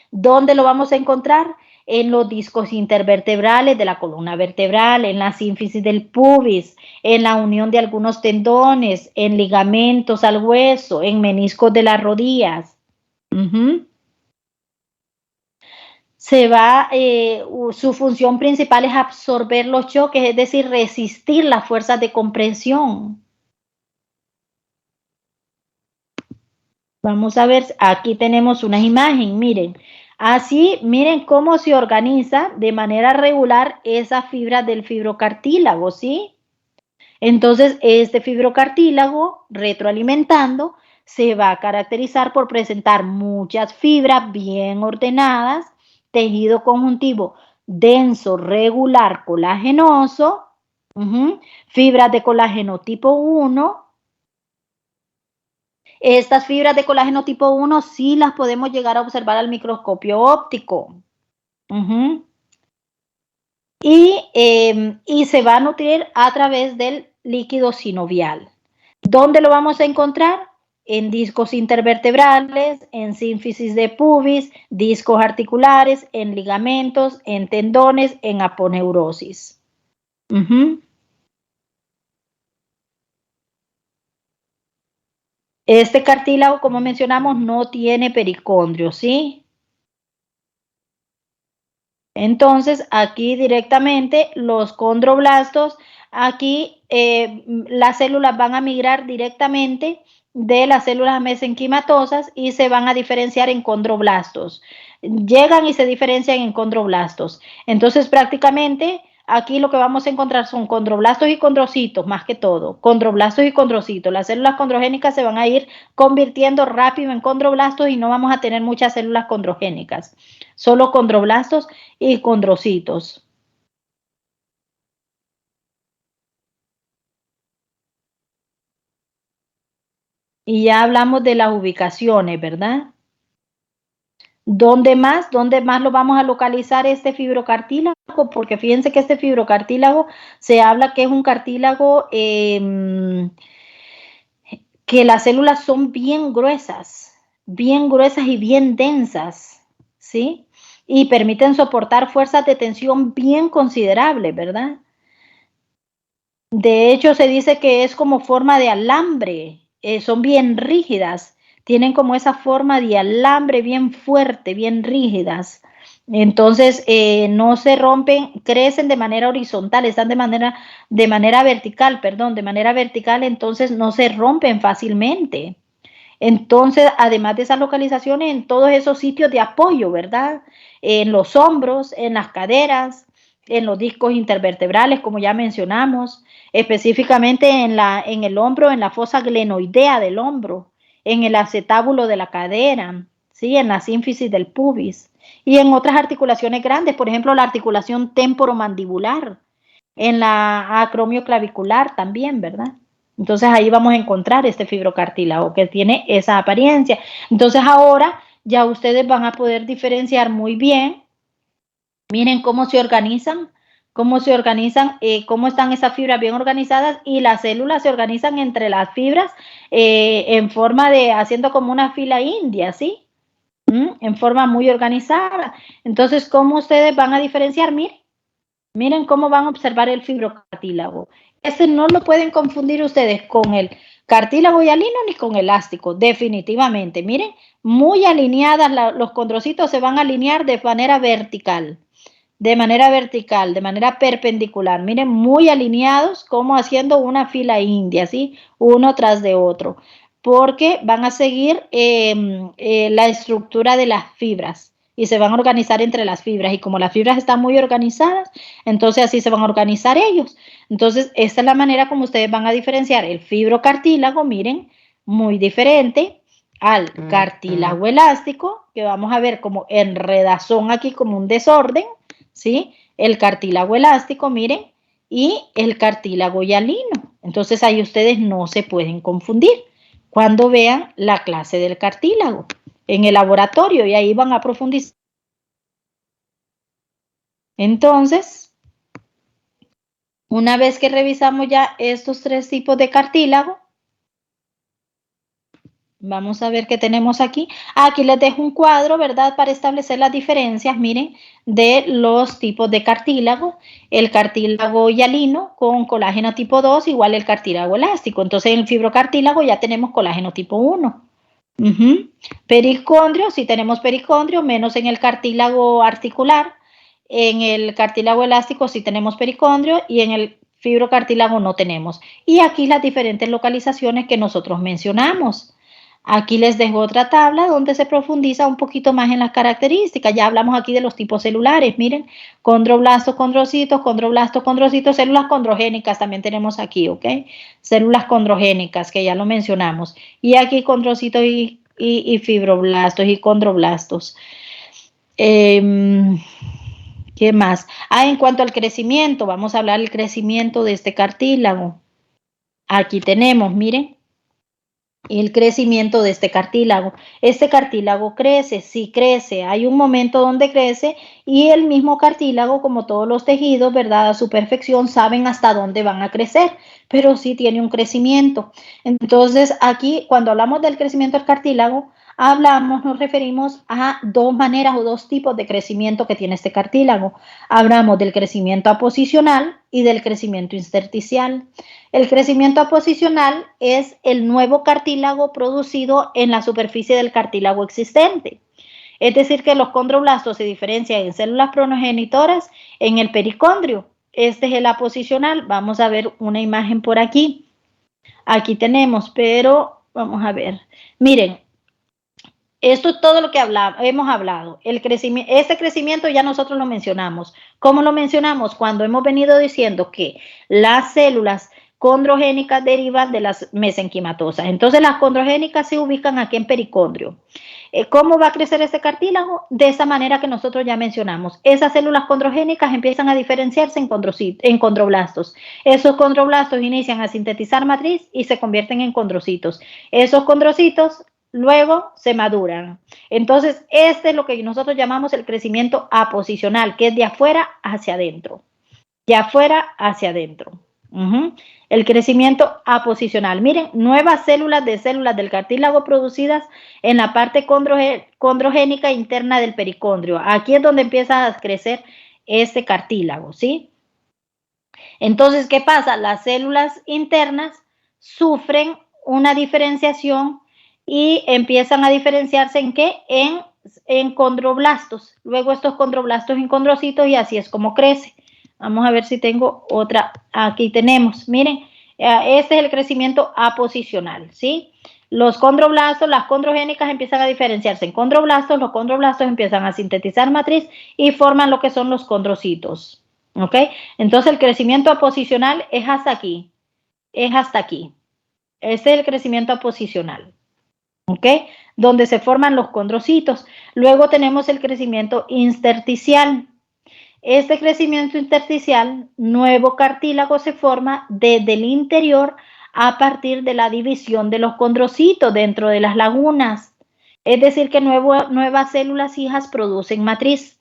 ¿Dónde lo vamos a encontrar? En los discos intervertebrales de la columna vertebral, en la sínfisis del pubis, en la unión de algunos tendones, en ligamentos al hueso, en meniscos de las rodillas. Su función principal es absorber los choques, es decir, resistir las fuerzas de compresión. Vamos a ver, aquí tenemos una imagen, miren. Así, miren cómo se organiza de manera regular esa fibra del fibrocartílago, ¿sí? Entonces, este fibrocartílago, retroalimentando, se va a caracterizar por presentar muchas fibras bien ordenadas, tejido conjuntivo denso, regular, colagenoso, fibras de colágeno tipo 1. Estas fibras de colágeno tipo 1 sí las podemos llegar a observar al microscopio óptico. Y se va a nutrir a través del líquido sinovial. ¿Dónde lo vamos a encontrar? En discos intervertebrales, en sínfisis de pubis, discos articulares, en ligamentos, en tendones, en aponeurosis. Este cartílago, como mencionamos, no tiene pericondrio, ¿sí? Entonces, aquí directamente los condroblastos, aquí las células van a migrar directamente de las células mesenquimatosas y se van a diferenciar en condroblastos. Llegan y se diferencian en condroblastos. Entonces, prácticamente, aquí lo que vamos a encontrar son condroblastos y condrocitos, más que todo. Condroblastos y condrocitos. Las células condrogénicas se van a ir convirtiendo rápido en condroblastos y no vamos a tener muchas células condrogénicas. Solo condroblastos y condrocitos. Y ya hablamos de las ubicaciones, ¿verdad? ¿Dónde más lo vamos a localizar este fibrocartílago? Porque fíjense que este fibrocartílago se habla que es un cartílago que las células son bien gruesas y bien densas, ¿sí? Y permiten soportar fuerzas de tensión bien considerables, ¿verdad? De hecho, se dice que es como forma de alambre, son bien rígidas, tienen como esa forma de alambre bien fuerte, bien rígidas. Entonces, no se rompen, crecen de manera horizontal, están de manera vertical, entonces no se rompen fácilmente. Entonces, además de esas localizaciones, en todos esos sitios de apoyo, ¿verdad? En los hombros, en las caderas, en los discos intervertebrales, como ya mencionamos, específicamente en el hombro, en la fosa glenoidea del hombro, en el acetábulo de la cadera, ¿sí? En la sínfisis del pubis. Y en otras articulaciones grandes, por ejemplo, la articulación temporomandibular, en la acromio clavicular también, ¿verdad? Entonces ahí vamos a encontrar este fibrocartílago que tiene esa apariencia. Entonces ahora ya ustedes van a poder diferenciar muy bien. Miren cómo se organizan, cómo están esas fibras bien organizadas, y las células se organizan entre las fibras en forma de, haciendo como una fila india, ¿sí? En forma muy organizada. Entonces, ¿cómo ustedes van a diferenciar? Miren cómo van a observar el fibrocartílago. Ese no lo pueden confundir ustedes con el cartílago hialino ni con elástico, definitivamente. Miren, muy alineadas, los condrocitos se van a alinear de manera vertical, de manera perpendicular. Miren, muy alineados, como haciendo una fila india, ¿sí? Uno tras de otro, porque van a seguir la estructura de las fibras y se van a organizar entre las fibras, y como las fibras están muy organizadas, entonces así se van a organizar ellos. Entonces, esta es la manera como ustedes van a diferenciar el fibrocartílago, miren, muy diferente al cartílago elástico, que vamos a ver como enredazón aquí, como un desorden, ¿sí? El cartílago elástico, miren, y el cartílago hialino. Entonces ahí ustedes no se pueden confundir cuando vean la clase del cartílago en el laboratorio, y ahí van a profundizar. Entonces, una vez que revisamos ya estos tres tipos de cartílago, vamos a ver qué tenemos aquí. Aquí les dejo un cuadro, ¿verdad? Para establecer las diferencias, miren, de los tipos de cartílago. El cartílago hialino con colágeno tipo 2 igual el cartílago elástico. Entonces, en el fibrocartílago ya tenemos colágeno tipo 1. Pericondrio, si tenemos pericondrio, menos en el cartílago articular. En el cartílago elástico sí tenemos pericondrio, y en el fibrocartílago no tenemos. Y aquí las diferentes localizaciones que nosotros mencionamos. Aquí les dejo otra tabla donde se profundiza un poquito más en las características. Ya hablamos aquí de los tipos celulares. Miren, condroblastos, condrocitos, condroblastos, condrocitos, células condrogénicas también tenemos aquí, ¿ok? Células condrogénicas, que ya lo mencionamos. Y aquí condrocitos y fibroblastos y condroblastos. ¿Qué más? En cuanto al crecimiento, vamos a hablar del crecimiento de este cartílago. Aquí tenemos, miren, el crecimiento de este cartílago. Este cartílago crece, sí crece, hay un momento donde crece, y el mismo cartílago, como todos los tejidos, ¿verdad? A su perfección saben hasta dónde van a crecer, pero sí tiene un crecimiento. Entonces, aquí, cuando hablamos del crecimiento del cartílago, nos referimos a dos maneras o dos tipos de crecimiento que tiene este cartílago. Hablamos del crecimiento aposicional y del crecimiento intersticial. El crecimiento aposicional es el nuevo cartílago producido en la superficie del cartílago existente. Es decir, que los condroblastos se diferencian en células progenitoras en el pericondrio. Este es el aposicional. Vamos a ver una imagen por aquí. Aquí tenemos, pero vamos a ver. Miren, esto es todo lo que hemos hablado. Este crecimiento ya nosotros lo mencionamos. ¿Cómo lo mencionamos? Cuando hemos venido diciendo que las células condrogénicas derivan de las mesenquimatosas. Entonces, las condrogénicas se ubican aquí en pericondrio. ¿Cómo va a crecer este cartílago? De esa manera que nosotros ya mencionamos. Esas células condrogénicas empiezan a diferenciarse en condroblastos. Esos condroblastos inician a sintetizar matriz y se convierten en condrocitos. Esos condrocitos luego se maduran. Entonces, este es lo que nosotros llamamos el crecimiento aposicional, que es de afuera hacia adentro. De afuera hacia adentro. El crecimiento aposicional. Miren, nuevas células del cartílago producidas en la parte condrogénica interna del pericondrio. Aquí es donde empieza a crecer este cartílago, ¿sí? Entonces, ¿qué pasa? Las células internas sufren una diferenciación y empiezan a diferenciarse ¿en qué? En condroblastos. Luego estos condroblastos en condrocitos, y así es como crece. Vamos a ver si tengo otra. Aquí tenemos, miren, este es el crecimiento aposicional, ¿sí? Los condroblastos, las condrogénicas empiezan a diferenciarse en condroblastos, los condroblastos empiezan a sintetizar matriz y forman lo que son los condrocitos, ¿ok? Entonces el crecimiento aposicional es hasta aquí, Este es el crecimiento aposicional. ¿Ok? donde se forman los condrocitos. Luego tenemos el crecimiento intersticial. Este crecimiento intersticial, nuevo cartílago se forma desde el interior a partir de la división de los condrocitos dentro de las lagunas. Es decir, que nuevas células hijas producen matriz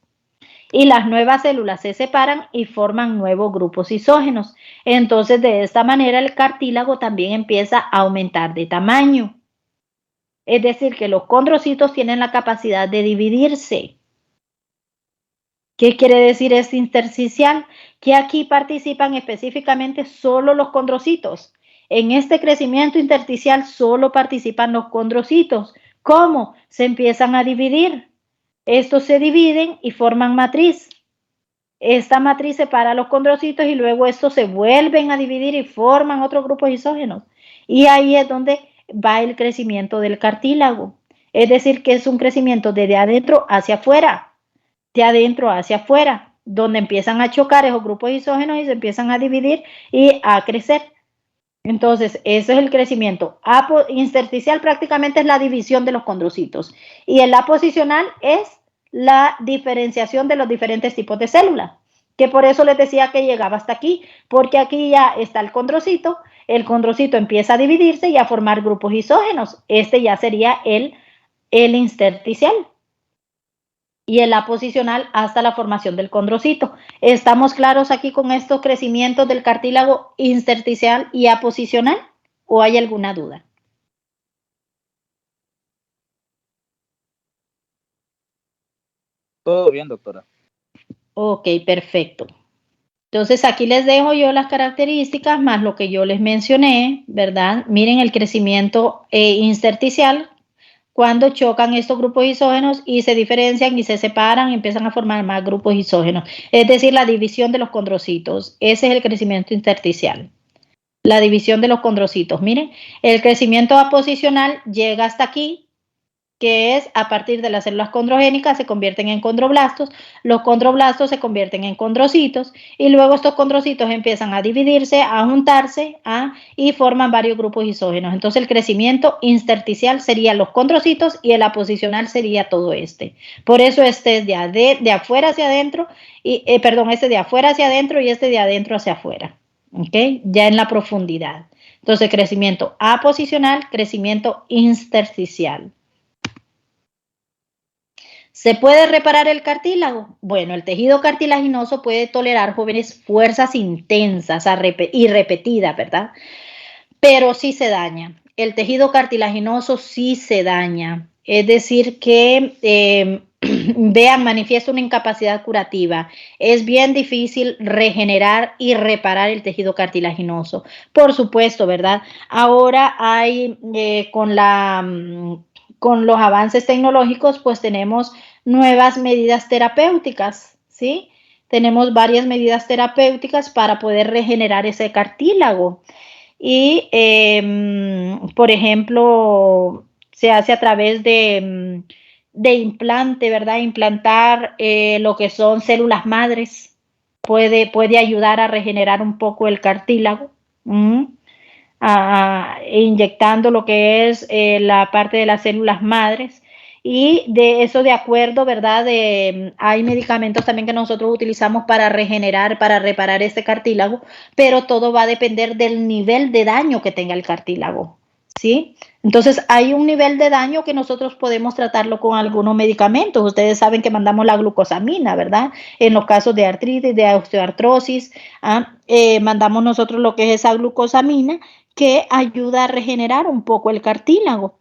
y las nuevas células se separan y forman nuevos grupos isógenos. Entonces, de esta manera, el cartílago también empieza a aumentar de tamaño. Es decir, que los condrocitos tienen la capacidad de dividirse. ¿Qué quiere decir este intersticial? Que aquí participan específicamente solo los condrocitos. En este crecimiento intersticial solo participan los condrocitos. ¿Cómo? Se empiezan a dividir. Estos se dividen y forman matriz. Esta matriz separa los condrocitos y luego estos se vuelven a dividir y forman otros grupos isógenos. Y ahí es donde va el crecimiento del cartílago. Es decir, que es un crecimiento desde adentro hacia afuera. De adentro hacia afuera, donde empiezan a chocar esos grupos isógenos y se empiezan a dividir y a crecer. Entonces, ese es el crecimiento. Intersticial prácticamente es la división de los condrocitos. Y el aposicional es la diferenciación de los diferentes tipos de células. Que por eso les decía que llegaba hasta aquí, porque aquí ya está el condrocito empieza a dividirse y a formar grupos isógenos. Este ya sería el intersticial. Y el aposicional hasta la formación del condrocito. ¿Estamos claros aquí con estos crecimientos del cartílago intersticial y aposicional? ¿O hay alguna duda? Todo bien, doctora. Ok, perfecto. Entonces aquí les dejo yo las características más lo que yo les mencioné, ¿verdad? Miren el crecimiento intersticial. Cuando chocan estos grupos isógenos y se diferencian y se separan y empiezan a formar más grupos isógenos. Es decir, la división de los condrocitos. Ese es el crecimiento intersticial. La división de los condrocitos. Miren, el crecimiento aposicional llega hasta aquí, que es a partir de las células condrogénicas se convierten en condroblastos, los condroblastos se convierten en condrocitos y luego estos condrocitos empiezan a dividirse, a juntarse y forman varios grupos isógenos. Entonces el crecimiento intersticial sería los condrocitos y el aposicional sería todo este. Por eso este es de afuera hacia adentro, este de afuera hacia adentro y este de adentro hacia afuera. ¿Okay? Ya en la profundidad. Entonces crecimiento aposicional, crecimiento intersticial. ¿Se puede reparar el cartílago? Bueno, el tejido cartilaginoso puede tolerar, jóvenes, fuerzas intensas y repetidas, ¿verdad? Pero sí se daña. El tejido cartilaginoso sí se daña. Es decir, que manifiesta una incapacidad curativa. Es bien difícil regenerar y reparar el tejido cartilaginoso. Por supuesto, ¿verdad? Ahora hay con los avances tecnológicos, pues tenemos nuevas medidas terapéuticas, ¿sí? Tenemos varias medidas terapéuticas para poder regenerar ese cartílago. Y, por ejemplo, se hace a través de implante, ¿verdad? Implantar lo que son células madres puede ayudar a regenerar un poco el cartílago. Inyectando lo que es la parte de las células madres y de eso de acuerdo, ¿verdad? Hay medicamentos también que nosotros utilizamos para regenerar, para reparar este cartílago, pero todo va a depender del nivel de daño que tenga el cartílago, ¿sí? Entonces hay un nivel de daño que nosotros podemos tratarlo con algunos medicamentos. Ustedes saben que mandamos la glucosamina, ¿verdad? En los casos de artritis, de osteoartrosis, mandamos nosotros lo que es esa glucosamina que ayuda a regenerar un poco el cartílago.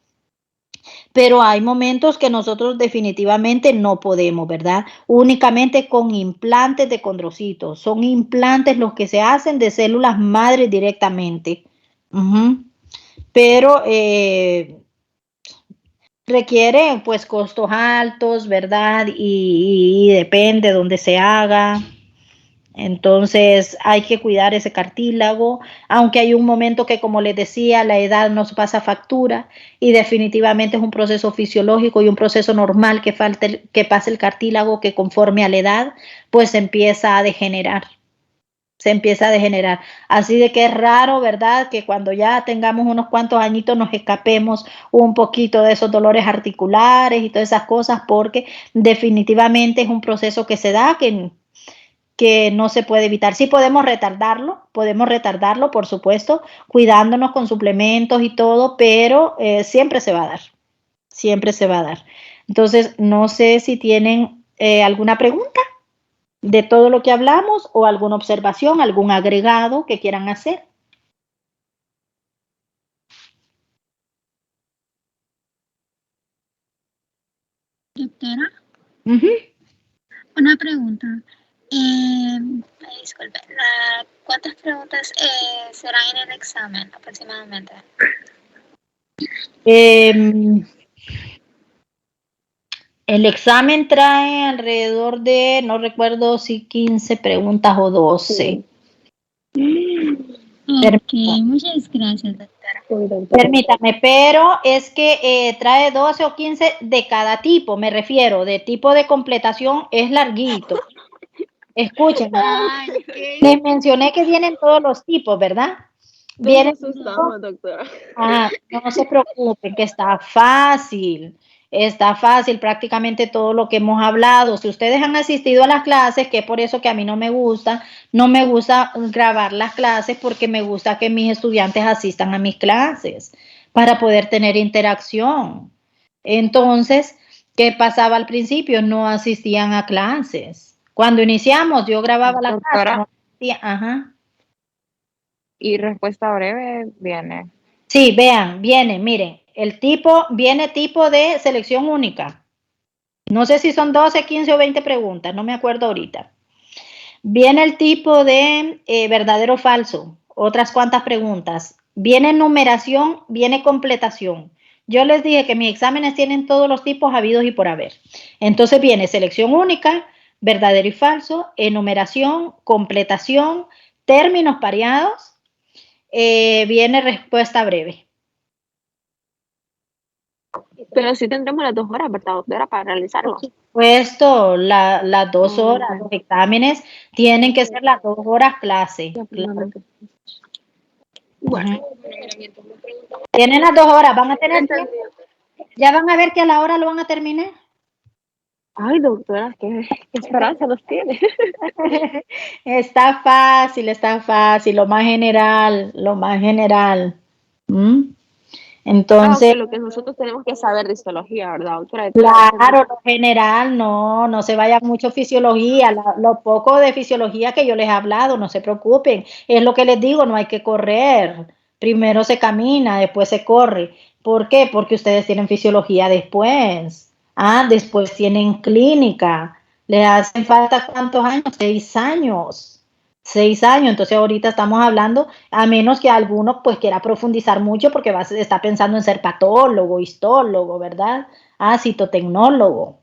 Pero hay momentos que nosotros definitivamente no podemos, ¿verdad? Únicamente con implantes de condrocitos. Son implantes los que se hacen de células madres directamente. Pero requiere pues costos altos, ¿verdad? Y depende de dónde se haga. Entonces hay que cuidar ese cartílago, aunque hay un momento que, como les decía, la edad nos pasa factura y definitivamente es un proceso fisiológico y un proceso normal que pase el cartílago, que conforme a la edad pues empieza a degenerar. se empieza a degenerar. Así de que es raro, ¿verdad? Que cuando ya tengamos unos cuantos añitos nos escapemos un poquito de esos dolores articulares y todas esas cosas, porque definitivamente es un proceso que se da, que no se puede evitar. Sí podemos retardarlo, por supuesto, cuidándonos con suplementos y todo, pero siempre se va a dar, siempre se va a dar. Entonces, no sé si tienen alguna pregunta de todo lo que hablamos o alguna observación, algún agregado que quieran hacer. Doctora, Uh-huh. una pregunta. Disculpe, ¿cuántas preguntas serán en el examen aproximadamente? El examen trae alrededor de, no recuerdo si 15 preguntas o 12. Ok, muchas gracias, doctora. Permítame, pero es que trae 12 o 15 de cada tipo, me refiero, de tipo de completación es larguito. Escuchen, les mencioné que vienen todos los tipos, ¿verdad? Vienen, doctora. no se preocupen, que está fácil prácticamente todo lo que hemos hablado. Si ustedes han asistido a las clases, que es por eso que a mí no me gusta grabar las clases, porque me gusta que mis estudiantes asistan a mis clases para poder tener interacción. Entonces, ¿qué pasaba al principio? No asistían a clases. Cuando iniciamos, yo grababa la clase. Doctora, No asistía. Ajá. y respuesta breve viene. Sí, vean, miren, viene tipo de selección única. No sé si son 12, 15 o 20 preguntas, no me acuerdo ahorita. Viene el tipo de verdadero o falso, otras cuantas preguntas. Viene numeración, viene completación. Yo les dije que mis exámenes tienen todos los tipos habidos y por haber. Entonces viene selección única, verdadero y falso, enumeración, completación, términos pareados, viene respuesta breve. Pero sí tendremos las 2 horas, ¿verdad, doctora, para realizarlo? Por supuesto, las 2 horas, los exámenes tienen que ser las 2 horas clase. Claro. Bueno. Tienen las 2 horas, van a tener tiempo. Ya van a ver que a la hora lo van a terminar. Ay, doctora, qué esperanza nos tiene. Está fácil, lo más general. Entonces, lo que nosotros tenemos que saber de histología, ¿verdad, doctora? claro, lo general, no se vaya mucho fisiología, lo poco de fisiología que yo les he hablado, no se preocupen, es lo que les digo, no hay que correr, primero se camina, después se corre. ¿Por qué? Porque ustedes tienen fisiología después, después tienen clínica, les hacen falta ¿cuántos años? 6 años. 6 años, entonces ahorita estamos hablando, a menos que alguno pues quiera profundizar mucho porque está pensando en ser patólogo, histólogo, ¿verdad? Citotecnólogo.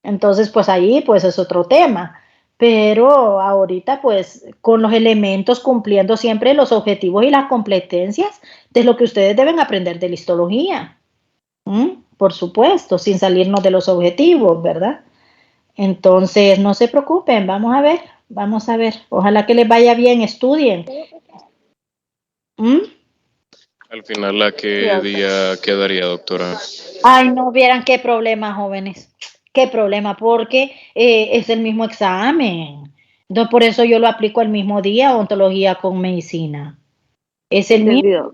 Entonces pues ahí pues es otro tema, pero ahorita pues con los elementos cumpliendo siempre los objetivos y las competencias de lo que ustedes deben aprender de la histología. Por supuesto, sin salirnos de los objetivos, ¿verdad? Entonces no se preocupen, vamos a ver, ojalá que les vaya bien, estudien. Al final, ¿a qué día quedaría, doctora? Ay, no vieran qué problema, jóvenes, qué problema, porque es el mismo examen. Entonces, por eso yo lo aplico el mismo día, odontología con medicina. Es el mismo.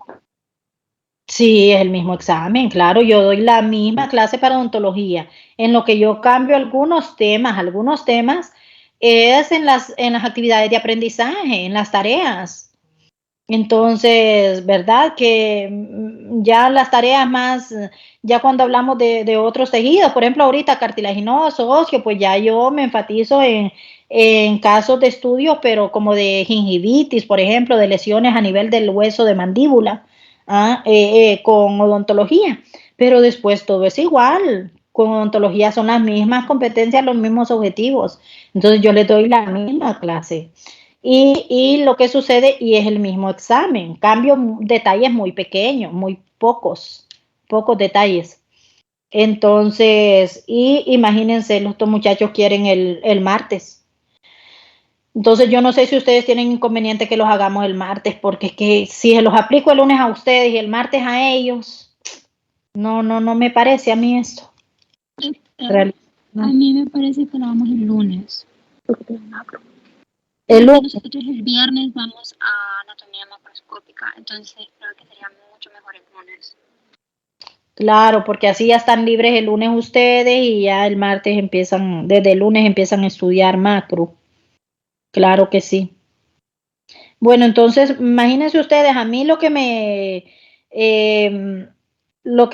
Sí, es el mismo examen, claro, yo doy la misma clase para odontología. En lo que yo cambio algunos temas es en las actividades de aprendizaje, en las tareas. Entonces, ¿verdad? Que ya las tareas más, ya cuando hablamos de otros tejidos, por ejemplo, ahorita cartilaginoso, óseo, pues ya yo me enfatizo en casos de estudio, pero como de gingivitis, por ejemplo, de lesiones a nivel del hueso de mandíbula, con odontología. Pero después todo es igual. Con odontología son las mismas competencias, los mismos objetivos. Entonces yo les doy la misma clase. Y lo que sucede, y es el mismo examen, cambio detalles muy pequeños, muy pocos detalles. Entonces, y imagínense, los dos muchachos quieren el martes. Entonces yo no sé si ustedes tienen inconveniente que los hagamos el martes, porque es que si se los aplico el lunes a ustedes y el martes a ellos, no me parece a mí esto. Real- A mí me parece que lo vamos el lunes. El Porque lunes, nosotros el viernes vamos a anatomía macroscópica, entonces creo que sería mucho mejor el lunes. claro, porque así ya están libres el lunes ustedes y ya el martes empiezan, desde el lunes empiezan a estudiar macro. Claro que sí. Bueno, entonces imagínense ustedes, a mí lo que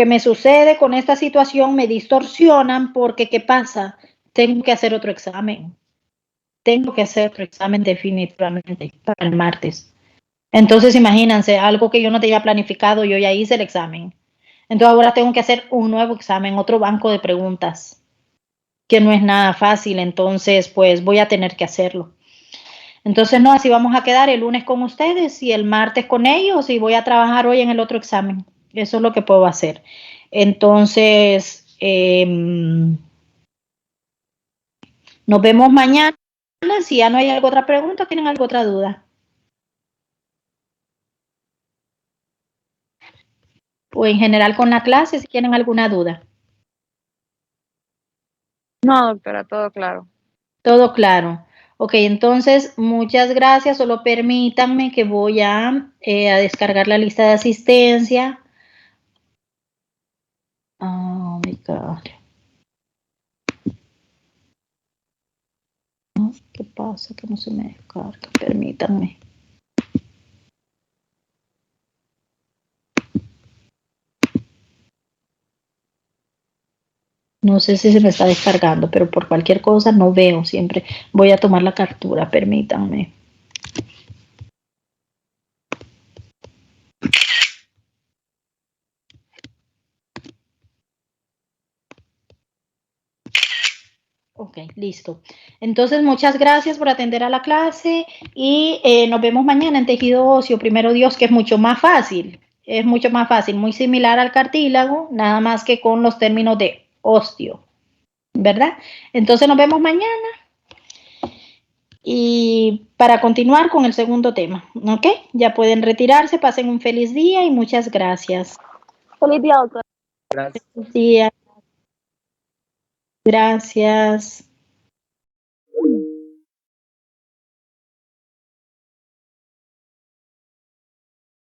me sucede con esta situación me distorsionan porque ¿qué pasa? Tengo que hacer otro examen. Tengo que hacer otro examen definitivamente para el martes. Entonces imagínense, algo que yo no tenía planificado, yo ya hice el examen. Entonces ahora tengo que hacer un nuevo examen, otro banco de preguntas, que no es nada fácil, entonces pues voy a tener que hacerlo. Entonces, no, así vamos a quedar el lunes con ustedes y el martes con ellos y voy a trabajar hoy en el otro examen. Eso es lo que puedo hacer. Entonces, nos vemos mañana. Si ya no hay alguna otra pregunta, ¿tienen alguna otra duda? O en general con la clase, si tienen alguna duda. No, doctora, todo claro. Todo claro. Ok, entonces, muchas gracias. Solo permítanme que voy a descargar la lista de asistencia. Oh, my God. ¿Qué pasa? Que no se me descarga. Permítanme. No sé si se me está descargando, pero por cualquier cosa no veo siempre. Voy a tomar la captura, permítanme. Ok, listo. Entonces, muchas gracias por atender a la clase y nos vemos mañana en tejido óseo, primero Dios, que es mucho más fácil. Es mucho más fácil, muy similar al cartílago, nada más que con los términos de osteo, ¿verdad? Entonces, nos vemos mañana y para continuar con el segundo tema, ¿ok? Ya pueden retirarse, pasen un feliz día y muchas gracias. Feliz día, doctora. Gracias. Feliz día. Gracias.